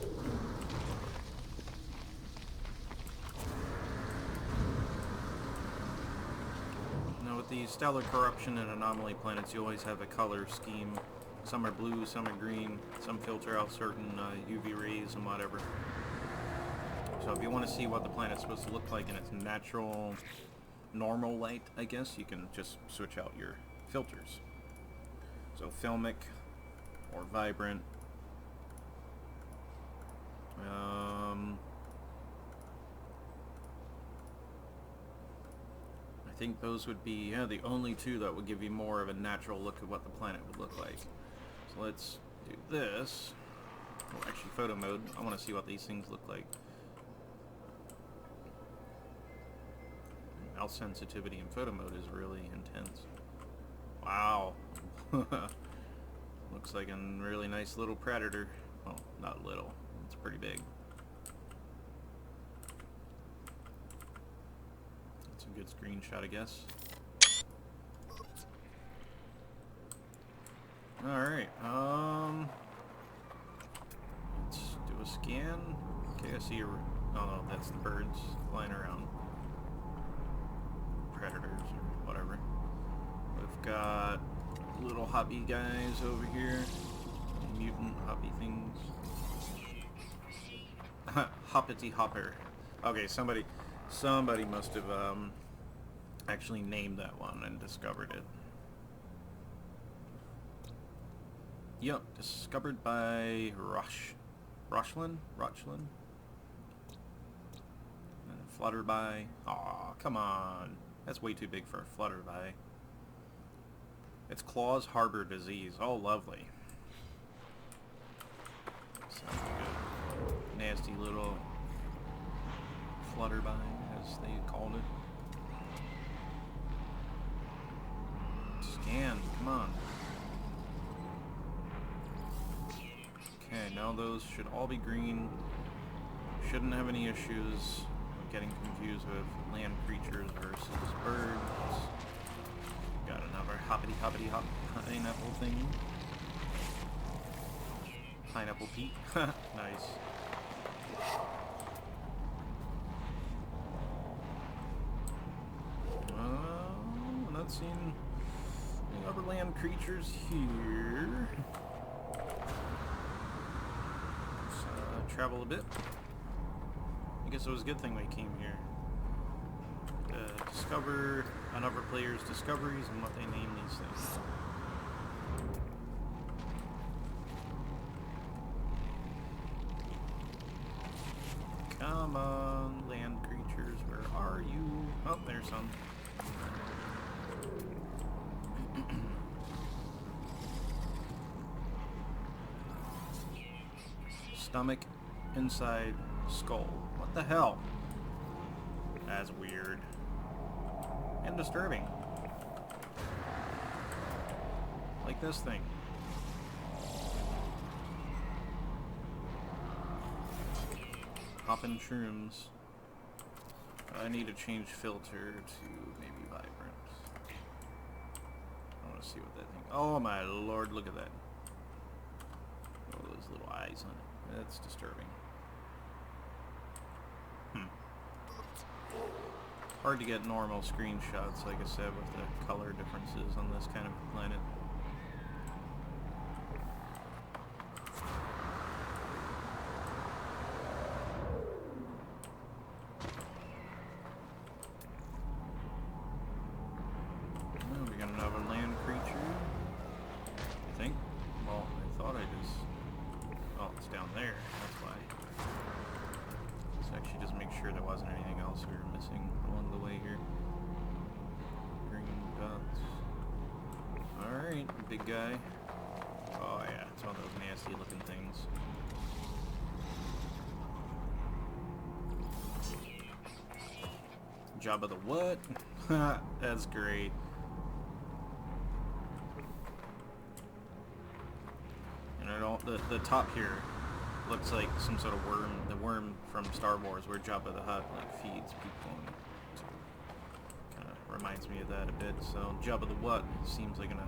[SPEAKER 1] Now with the stellar corruption and anomaly planets, you always have a color scheme. Some are blue, some are green, some filter out certain UV rays and whatever. So if you want to see what the planet's supposed to look like in its natural, normal light, I guess, you can just switch out your filters. So filmic or vibrant. I think those would be the only two that would give you more of a natural look at what the planet would look like. So let's do this. Oh, actually, photo mode. I want to see what these things look like. Mouse sensitivity in photo mode is really intense. Wow. Looks like a really nice little predator. Well, not little. It's pretty big. That's a good screenshot, I guess. Alright, let's do a scan. Okay, I see oh no, that's the birds flying around. Predators or whatever. We've got little hoppy guys over here. Mutant hoppy things. Hoppity hopper. Okay, somebody must have actually named that one and discovered it. Yep, discovered by Rochlin? And Flutterby. Aw, come on. That's way too big for a Flutterby. Its claws harbor disease. Oh, lovely. Sounds good. Nasty little Flutterby, as they called it. Scan, come on. Okay, now those should all be green. Shouldn't have any issues getting confused with land creatures versus birds. Got another hoppity hop pineapple thing. Pineapple Pete. Nice. I'm not seeing any other land creatures here. Travel a bit. I guess it was a good thing we came here. Discover another player's discoveries and what they name these things. Come on, land creatures, where are you? Oh, there's some. Stomach. Inside skull. What the hell? That's weird. And disturbing. Like this thing. Hoppin' shrooms. I need to change filter to maybe vibrant. I want to see what that thing... Oh my lord, look at that. Oh, those little eyes on it. That's disturbing. Hard to get normal screenshots, like I said, with the color differences on this kind of planet. Well, we got another land creature, I think. Well, I thought I just... Oh, it's down there, that's why. Let's actually just make sure there wasn't anything else we were missing along the way here. Green dots. Alright, big guy. Oh yeah, it's one of those nasty looking things. Jabba the what? That's great. And I don't, the top here looks like some sort of worm, the worm from Star Wars where Jabba the Hutt like feeds people. Kind of reminds me of that a bit. So Jabba the What seems like an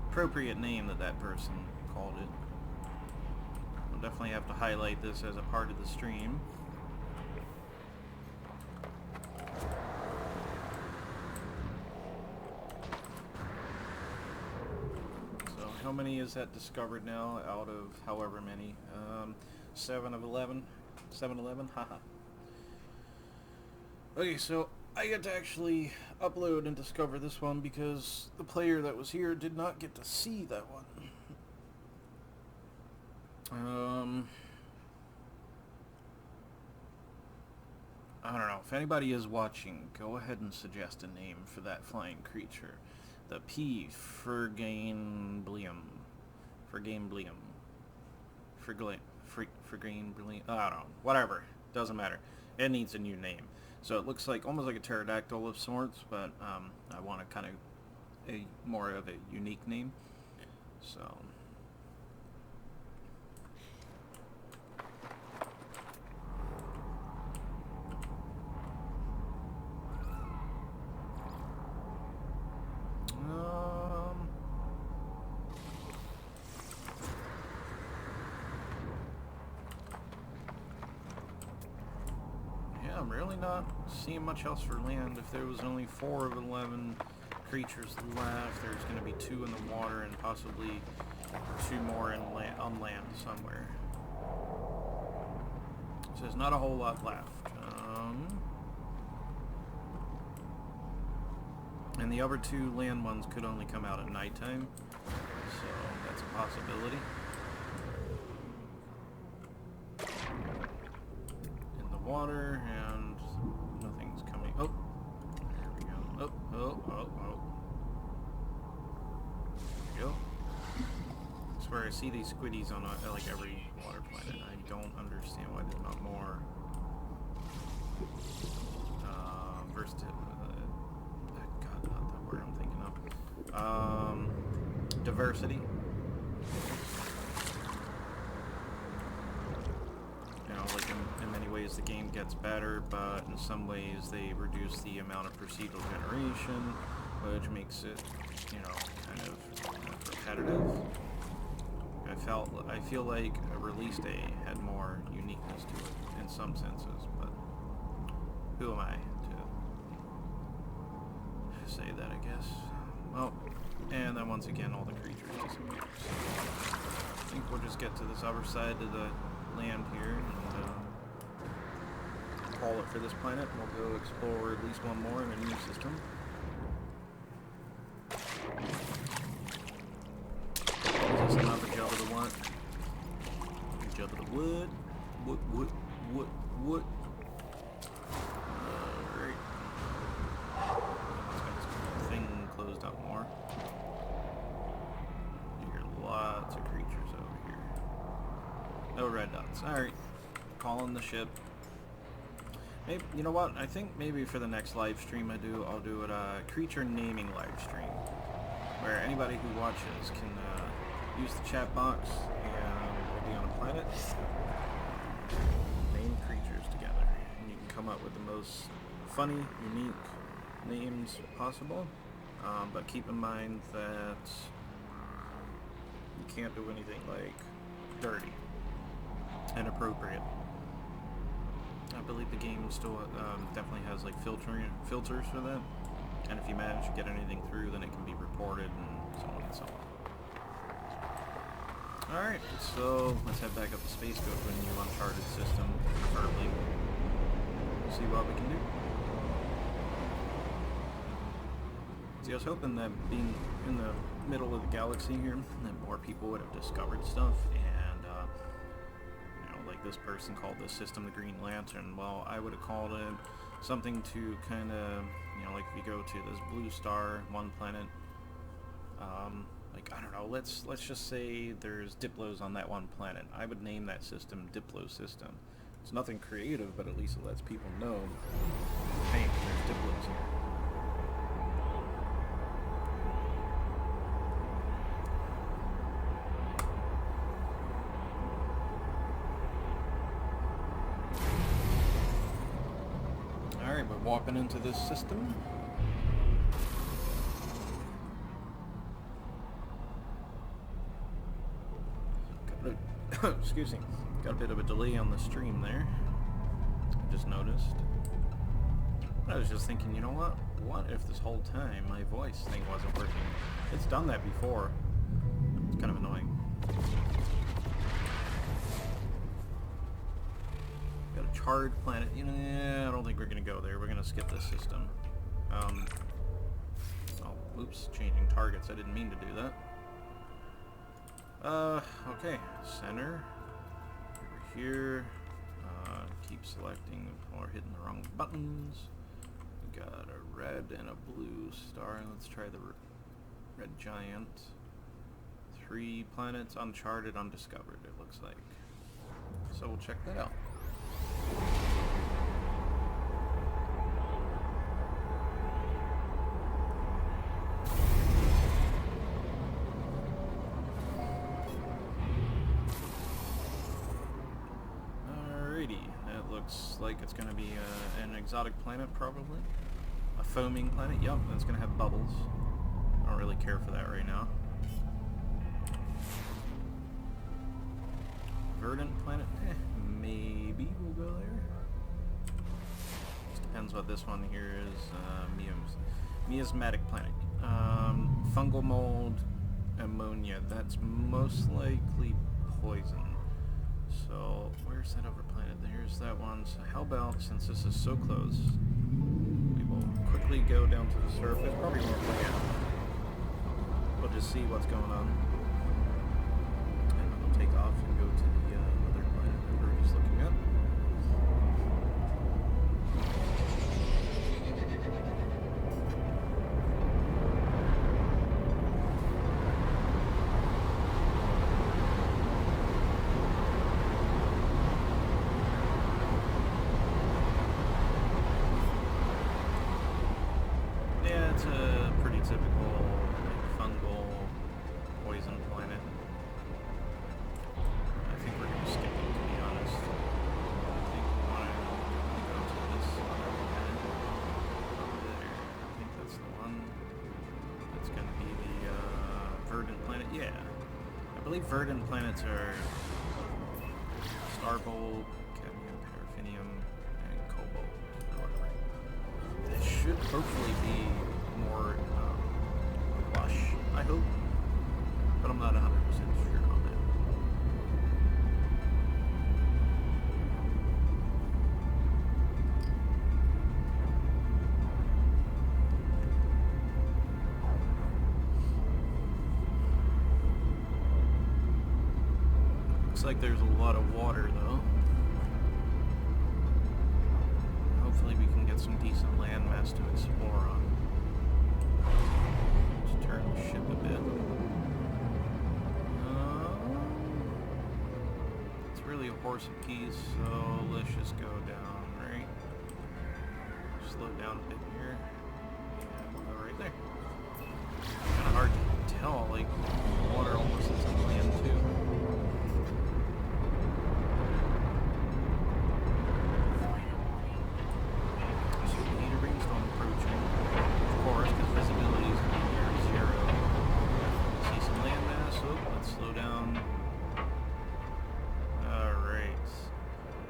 [SPEAKER 1] appropriate name that person called it. I'll definitely have to highlight this as a part of the stream. So how many is that discovered now out of however many? 7 of 11? 7-11? Haha. Okay, so I get to actually upload and discover this one because the player that was here did not get to see that one. I don't know. If anybody is watching, go ahead and suggest a name for that flying creature. The P. Fergamblium. green, brilliant. I don't know. Whatever. Doesn't matter. It needs a new name. So it looks like almost like a pterodactyl of sorts, but I want a kind of more of a unique name. So. I'm really not seeing much else for land. If there was only 4 of 11 creatures left, there's going to be 2 in the water and possibly 2 more on land somewhere. So there's not a whole lot left. And the other 2 land ones could only come out at nighttime, so that's a possibility. Water, and nothing's coming. Oh, there we go. Oh. There we go. I swear I see these squiddies on like every water planet. I don't understand why there's not more. God, not the word I'm thinking of. Diversity. In many ways the game gets better, but in some ways they reduce the amount of procedural generation, which makes it, kind of repetitive. I feel like a release day had more uniqueness to it in some senses, but who am I to say that, I guess? Oh, and then once again all the creatures disappear. So I think we'll just get to this other side of the land here and call it for this planet. We'll go explore at least one more in a new system. Is this another job of the what? Job of the wood. Wood. Alright. Let's get this thing closed up more. You hear lots of creatures over here. No red dots. Alright. Calling the ship. Maybe, you know what? I think maybe for the next live stream I'll do a creature naming live stream, where anybody who watches can use the chat box and we'll be on a planet, name creatures together, and you can come up with the most funny, unique names possible. But keep in mind that you can't do anything like dirty, inappropriate. I believe the game still definitely has like filters for that, and if you manage to get anything through, then it can be reported and so on and so on. Alright, so let's head back up to space, go to a new Uncharted system, preferably. See what we can do. See, I was hoping that being in the middle of the galaxy here, that more people would have discovered stuff, and like this person called this system the Green Lantern. Well, I would have called it something to kind of, like if you go to this blue star, one planet, like, I don't know, let's just say there's Diplos on that one planet. I would name that system Diplo System. It's nothing creative, but at least it lets people know, hey, there's Diplos here. Alright, we're warping into this system. Excuse me, got a bit of a delay on the stream there. I just noticed. I was just thinking, you know what if this whole time my voice thing wasn't working? It's done that before. It's kind of annoying. Got a charred planet. I don't think we're gonna go there. We're gonna skip this system. Oh, oops, changing targets. I didn't mean to do that. Okay, center, over here, keep selecting or hitting the wrong buttons. We got a red and a blue star. Let's try the red giant. 3 planets, uncharted, undiscovered, it looks like. So we'll check that out. Looks like it's going to be an exotic planet, probably. A foaming planet, yep, that's going to have bubbles. I don't really care for that right now. Verdant planet, maybe we'll go there. Just depends what this one here is. Miasmatic planet. Fungal mold, ammonia, that's most likely poison. So, where's that other planet? There's that one. So how about, since this is so close, we will quickly go down to the surface. Probably won't play out. We'll just see what's going on. And then we'll take off and go to the other planet that we're just looking at. It's a pretty typical fungal poison planet. I think we're going to skip it, to be honest. I think we want to go to this other planet over there. I think that's the one. That's going to be the Verdant planet. Yeah. I believe Verdant planets are Starbolt, cadmium, paraffinium, and cobalt. It should hopefully be more lush, I hope, but I'm not 100% sure on that. Looks like there's a lot of water though. Hopefully we can get some decent landmass to explore on. Let's turn the ship a bit. It's really a horse apiece, so let's just go down, right? Slow down a bit here. And we'll go right there. Kind of hard to tell, like, water almost is on land too.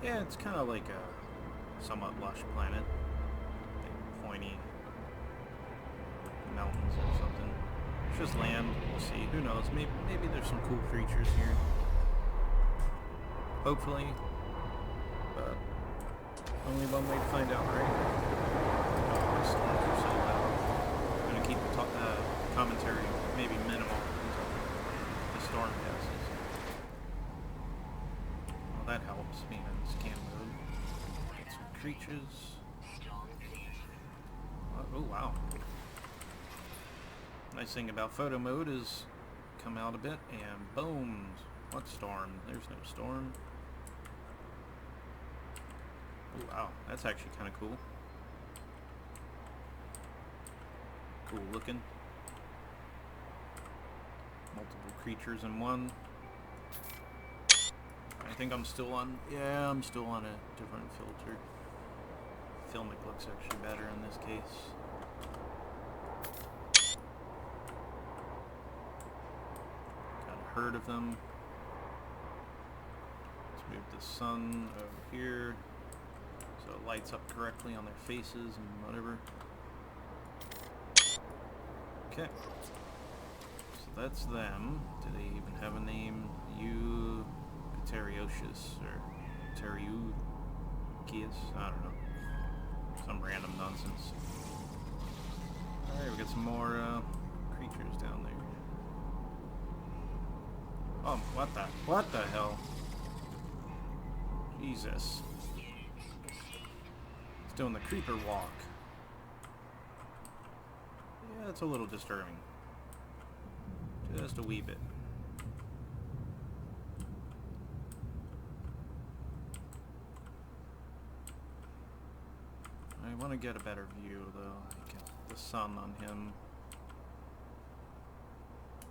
[SPEAKER 1] Yeah, it's kind of like a somewhat lush planet. Like pointy mountains or something. It's just land. We'll see. Who knows? Maybe there's some cool creatures here. Hopefully. But only one way to find out, right? Oh, the storms are so loud. I'm going to keep the commentary maybe minimal until the storm passes. Well, that helps me in scan mode. Get some creatures. Oh, wow. Nice thing about photo mode is come out a bit and boom. What storm? There's no storm. Oh, wow. That's actually kind of cool. Cool looking. Multiple creatures in one. I think I'm still on... Yeah, I'm still on a different filter. Filmic looks actually better in this case. Got a herd of them. Let's move the sun over here so it lights up correctly on their faces and whatever. Okay. So that's them. Do they even have a name? Pteriocious or Pteriuchius? I don't know. Some random nonsense. Alright, we got some more creatures down there. Oh, what the hell? Jesus. It's doing the creeper walk. Yeah, it's a little disturbing. Just a wee bit. want to get a better view, though. Get the sun on him.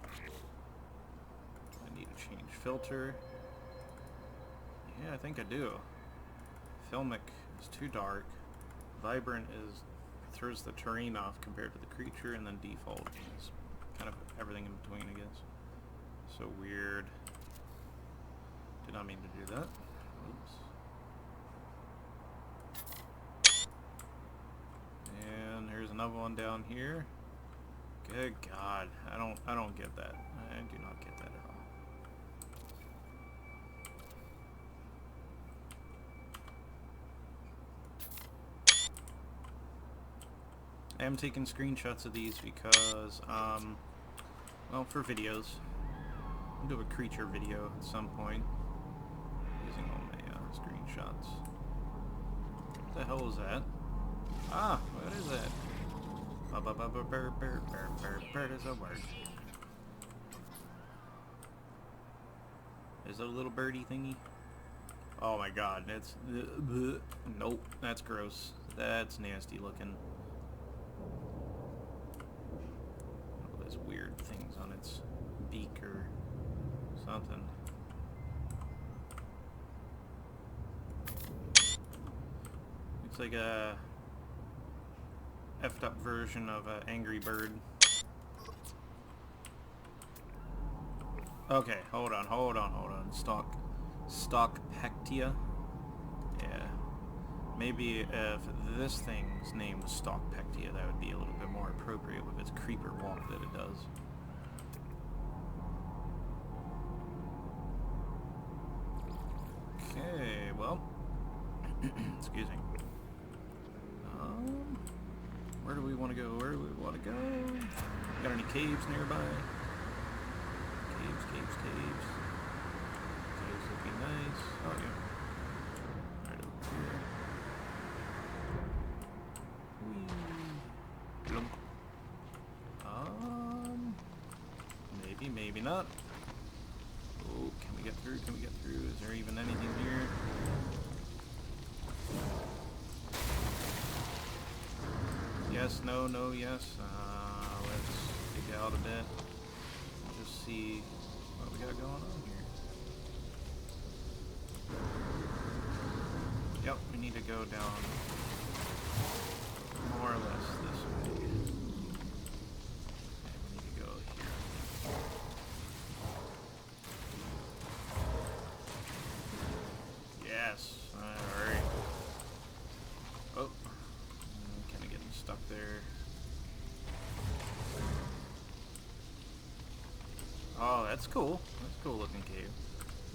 [SPEAKER 1] I need to change filter. Yeah, I think I do. Filmic is too dark. Vibrant is throws the terrain off compared to the creature, and then default is kind of everything in between, I guess. So weird. Did not mean to do that. Oops. And here's another one down here. Good God, I don't get that. I do not get that at all. I am taking screenshots of these because, well, for videos. I'll do a creature video at some point using all my screenshots. What the hell is that? Ah, what is that? Bird is a word. Is that a little birdie thingy? Oh my God, that's nope, that's gross. That's nasty looking. All those weird things on its beak or something. Looks like a effed up version of an angry bird. Okay, hold on. Stock Pectia. Yeah. Maybe if this thing's name was Stock Pectia, that would be a little bit more appropriate with its creeper walk that it does. Okay, well, excuse me. Where do we want to go? Got any caves nearby? Caves. Caves looking nice. Oh yeah. Right over here. Whee. Maybe not. Oh, can we get through? Is there even anything here? Yes, no, yes. Let's dig out a bit. Just see what we got going on here. Yep, we need to go down more or less this way. And we need to go here. Yes, alright. Oh. Kind of getting stuck there. Oh, that's cool. That's a cool looking cave.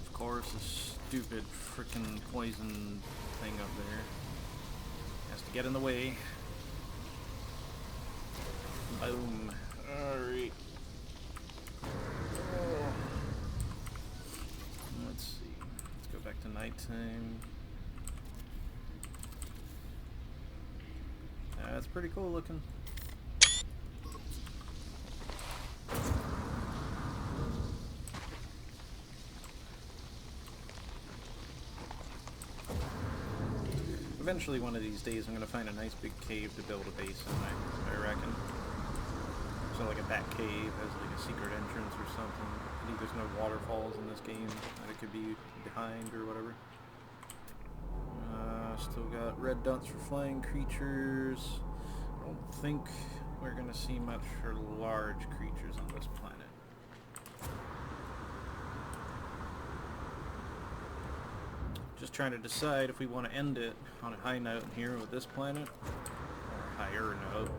[SPEAKER 1] Of course, this stupid frickin' poison thing up there has to get in the way. Boom. Alright. Oh. Let's see. Let's go back to nighttime. That's pretty cool looking. Eventually, one of these days, I'm going to find a nice big cave to build a base in, I reckon. So like a back cave has like a secret entrance or something. I think there's no waterfalls in this game that it could be behind or whatever. Still got red dots for flying creatures. I don't think we're going to see much for large creatures on this planet. Just trying to decide if we want to end it on a high note here with this planet, or a higher note,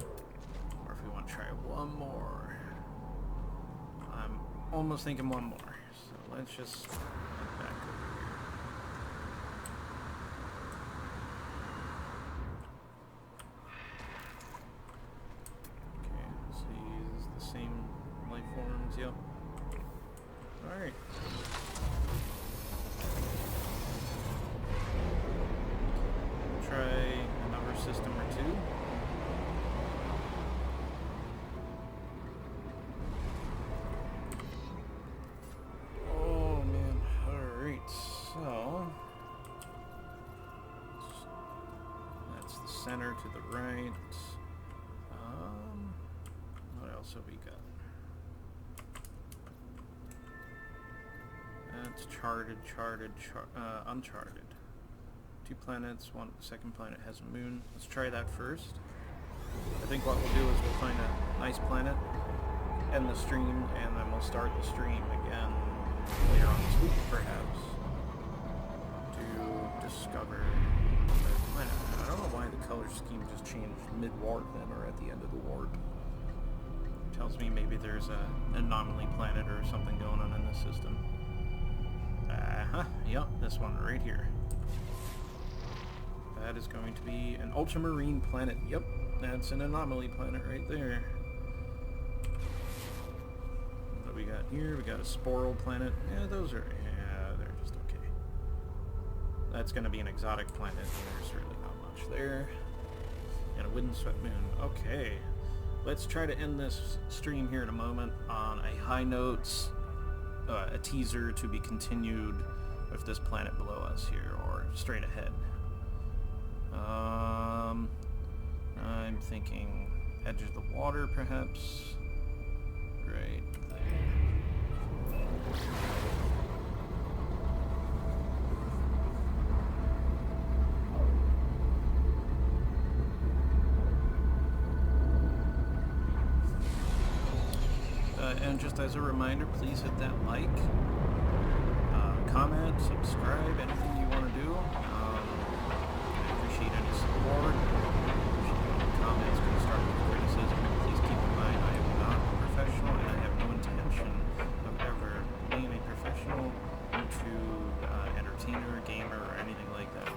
[SPEAKER 1] or if we want to try one more. I'm almost thinking one more, so let's just head back over here. Okay, let's see, is this the same life forms? Yep. Alright. Try another system or two. Oh man, alright, so that's the center to the right. What else have we got? That's charted, uncharted. 2 planets, second planet has a moon. Let's try that first. I think what we'll do is we'll find a nice planet, end the stream, and then we'll start the stream again later on this week, perhaps, to discover the planet. I don't know why the color scheme just changed mid-warp then, or at the end of the warp. Tells me maybe there's an anomaly planet or something going on in the system. Yep, this one right here. That is going to be an Ultramarine Planet. Yep, that's an anomaly planet right there. What do we got here? We got a Sporal Planet. Yeah, those are... yeah, they're just okay. That's going to be an exotic planet. There's really not much there. And a windswept moon. Okay. Let's try to end this stream here in a moment on a high note, a teaser to be continued with this planet below us here, or straight ahead. I'm thinking edge of the water, perhaps. Right there. And just as a reminder, please hit that like, comment, subscribe, anything you want to do. I appreciate any support. Any comments, constructive criticism. Please keep in mind I am not a professional, and I have no intention of ever being a professional YouTube entertainer, gamer, or anything like that.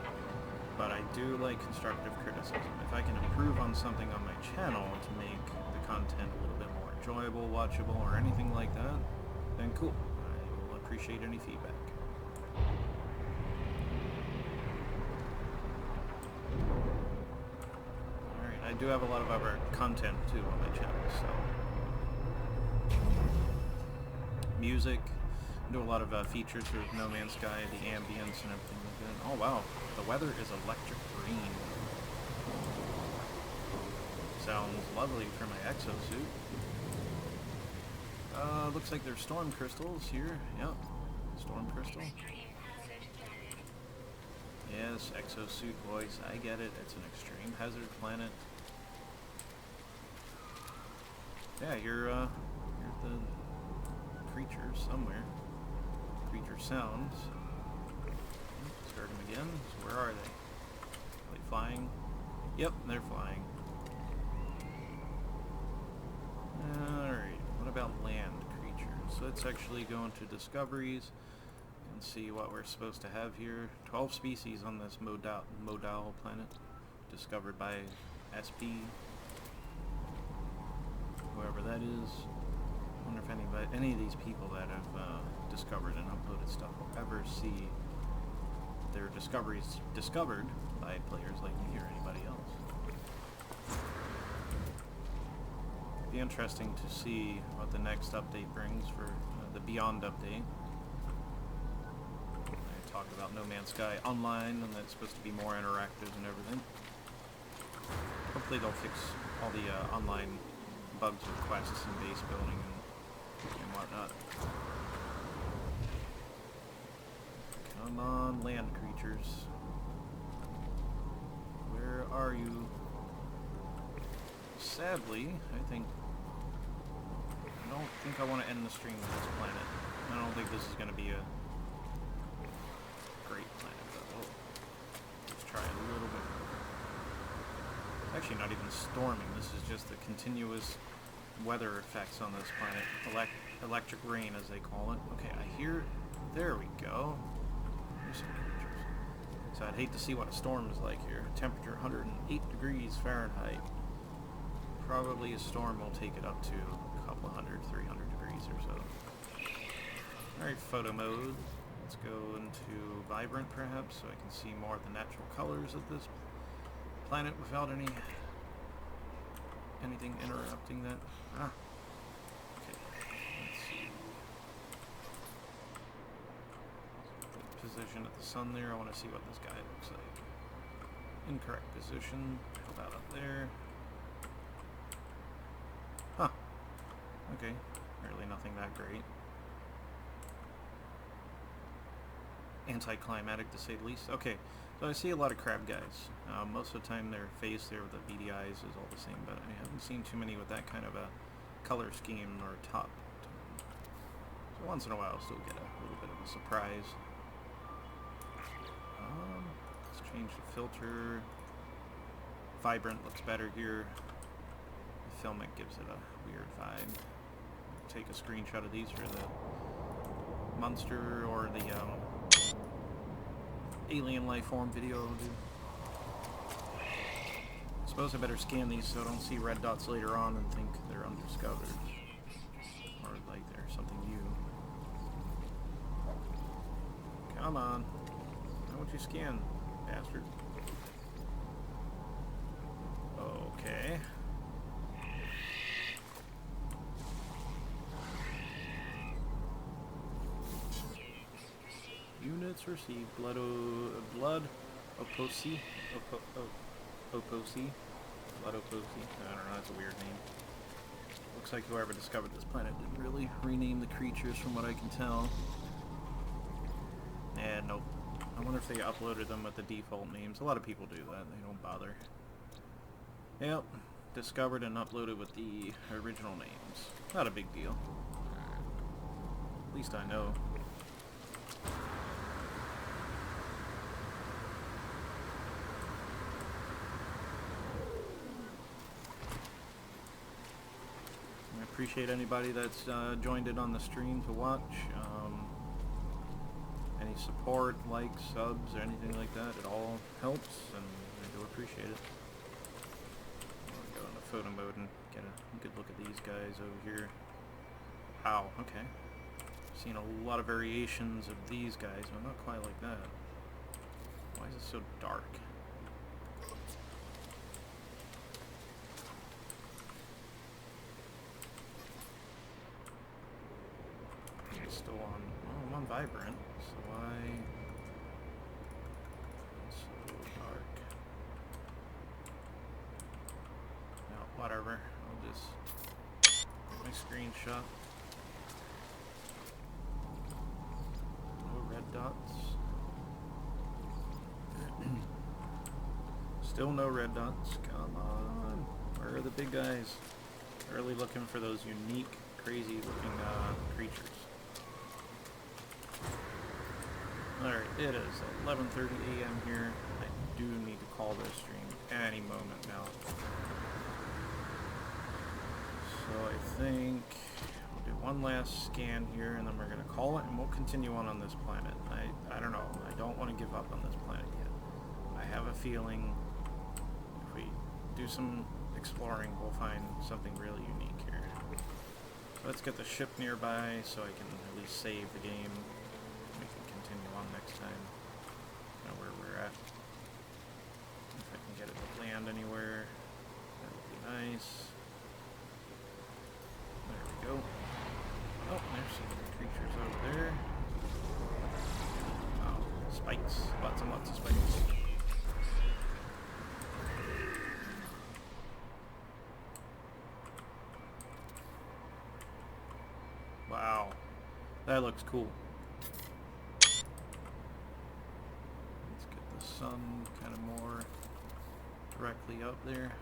[SPEAKER 1] But I do like constructive criticism. If I can improve on something on my channel to make the content a little bit more enjoyable, watchable, or anything like that, then cool. I will appreciate any feedback. Alright, I do have a lot of other content too on my channel, so... music, I do a lot of features for No Man's Sky, the ambience and everything like that. Oh wow, the weather is electric green. Sounds lovely for my exosuit. Looks like there's storm crystals here. Yep, storm crystal. Yes, exosuit voice. I get it. It's an extreme hazard planet. Yeah, you're the creature somewhere. Creature sounds. Start them again. So where are they? Are they flying? Yep, they're flying. Alright, what about land creatures? Let's actually go into discoveries and see what we're supposed to have here. 12 species on this modal planet, discovered by SP, whoever that is. I wonder if any of these people that have discovered and uploaded stuff will ever see their discoveries discovered by players like me or anybody else. It'd be interesting to see what the next update brings for the Beyond update. They talk about No Man's Sky Online, and that's supposed to be more interactive and everything. Hopefully they'll fix all the online bugs with quests and base building and whatnot. Come on, land creatures. Where are you? Sadly, I don't think I want to end the stream with this planet. I don't think this is going to be a great planet, but let's try it a little bit. Actually, not even storming. This is just the continuous weather effects on this planet. Electric rain, as they call it. Okay, I hear... there we go. There's some creatures. So I'd hate to see what a storm is like here. Temperature 108 degrees Fahrenheit. Probably a storm will take it up to a couple hundred, 300 degrees or so. Alright, photo mode. Let's go into vibrant perhaps, so I can see more of the natural colors of this planet without anything interrupting that. Okay, let's see. Position at the sun there. I want to see what this guy looks like. Incorrect position. Put that up there. Huh. Okay. Really nothing that great. Anticlimactic, to say the least. Okay, so I see a lot of crab guys. Most of the time their face there with the beady eyes is all the same, but I haven't seen too many with that kind of a color scheme or top. So once in a while I'll still get a little bit of a surprise. Let's change the filter. Vibrant looks better here. The filmic gives it a weird vibe. Take a screenshot of these for the monster or the alien life form video I'll do. I suppose I better scan these so I don't see red dots later on and think they're undiscovered. Or like they're something new. Come on. Why won't you scan, bastard? Okay. Units received blood oposi. Oposi. Blood oposi. I don't know, that's a weird name. Looks like whoever discovered this planet didn't really rename the creatures from what I can tell. And nope. I wonder if they uploaded them with the default names. A lot of people do that. They don't bother. Yep. Discovered and uploaded with the original names. Not a big deal. At least I know. I appreciate anybody that's joined in on the stream to watch. Any support, likes, subs, or anything like that, it all helps, and I do appreciate it. I'll go into photo mode and get a good look at these guys over here. Wow, okay. Seen a lot of variations of these guys, but not quite like that. Why is it so dark? It's still on. Oh, I'm on vibrant, so why? It's so dark. No, whatever. I'll just get my screenshot. No red dots. Still no red dots. Come on. Where are the big guys? Really looking for those unique, crazy looking creatures. Alright, it is 11:30 a.m. here. I do need to call this stream any moment now. So I think we'll do one last scan here and then we're going to call it and we'll continue on this planet. I don't know. I don't want to give up on this planet yet. I have a feeling if we do some exploring we'll find something really unique here. So let's get the ship nearby so I can at least save the game. We can continue on next time. Know where we're at. If I can get it to land anywhere, that would be nice. There we go. Oh, there's some creatures over there. Oh, spikes. Lots and lots of spikes. Wow. That looks cool. Let's get the sun kind of more directly up there.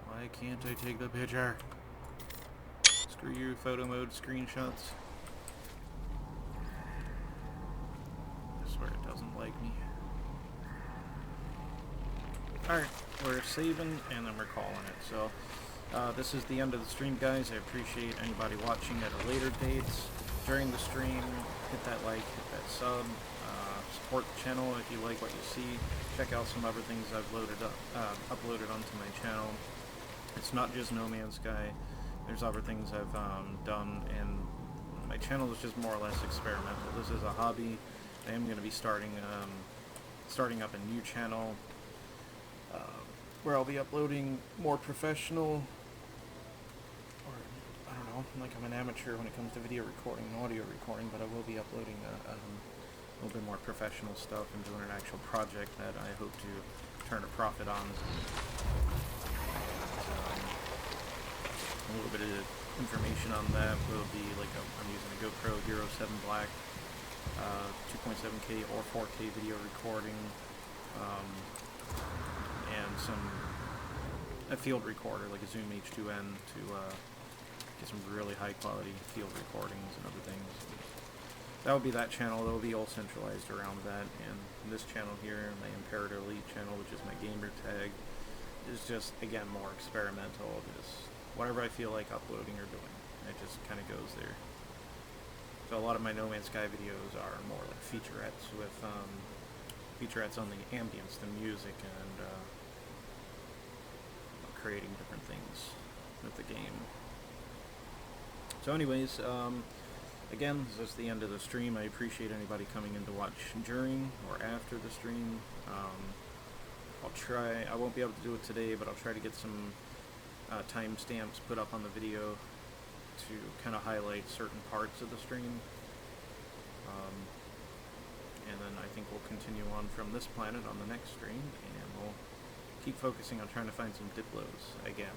[SPEAKER 1] Why can't I take the picture? Screw you, photo mode screenshots. I swear it doesn't like me. Alright, we're saving and then we're calling it. So, this is the end of the stream, guys. I appreciate anybody watching at a later date. During the stream, hit that like, hit that sub, support the channel if you like what you see. Check out some other things I've uploaded onto my channel. It's not just No Man's Sky. There's other things I've done, and my channel is just more or less experimental. This is a hobby. I am going to be starting up a new channel where I'll be uploading more professional, or I don't know, know, like I'm an amateur when it comes to video recording and audio recording, but I will be uploading a little bit more professional stuff and doing an actual project that I hope to turn a profit on. A little bit of information on that will be like I'm using a GoPro Hero 7 Black, 2.7K or 4K video recording, and a field recorder like a Zoom H2n to get some really high quality field recordings and other things. That will be that channel. That will be all centralized around that, and this channel here, my Imperator Elite channel, which is my gamer tag, is just, again, more experimental. Just whatever I feel like uploading or doing. It just kind of goes there. So a lot of my No Man's Sky videos are more like featurettes with featurettes on the ambience, the music, and creating different things with the game. So anyways, again, this is the end of the stream. I appreciate anybody coming in to watch during or after the stream. I won't be able to do it today, but I'll try to get some timestamps put up on the video to kind of highlight certain parts of the stream. And then I think we'll continue on from this planet on the next stream, and we'll keep focusing on trying to find some diplos again,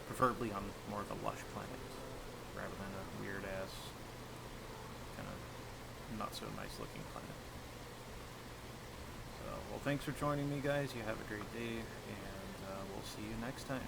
[SPEAKER 1] preferably on more of a lush planet, rather than a weird-ass, kind of not-so-nice-looking planet. So, well, thanks for joining me, guys. You have a great day, and we'll see you next time.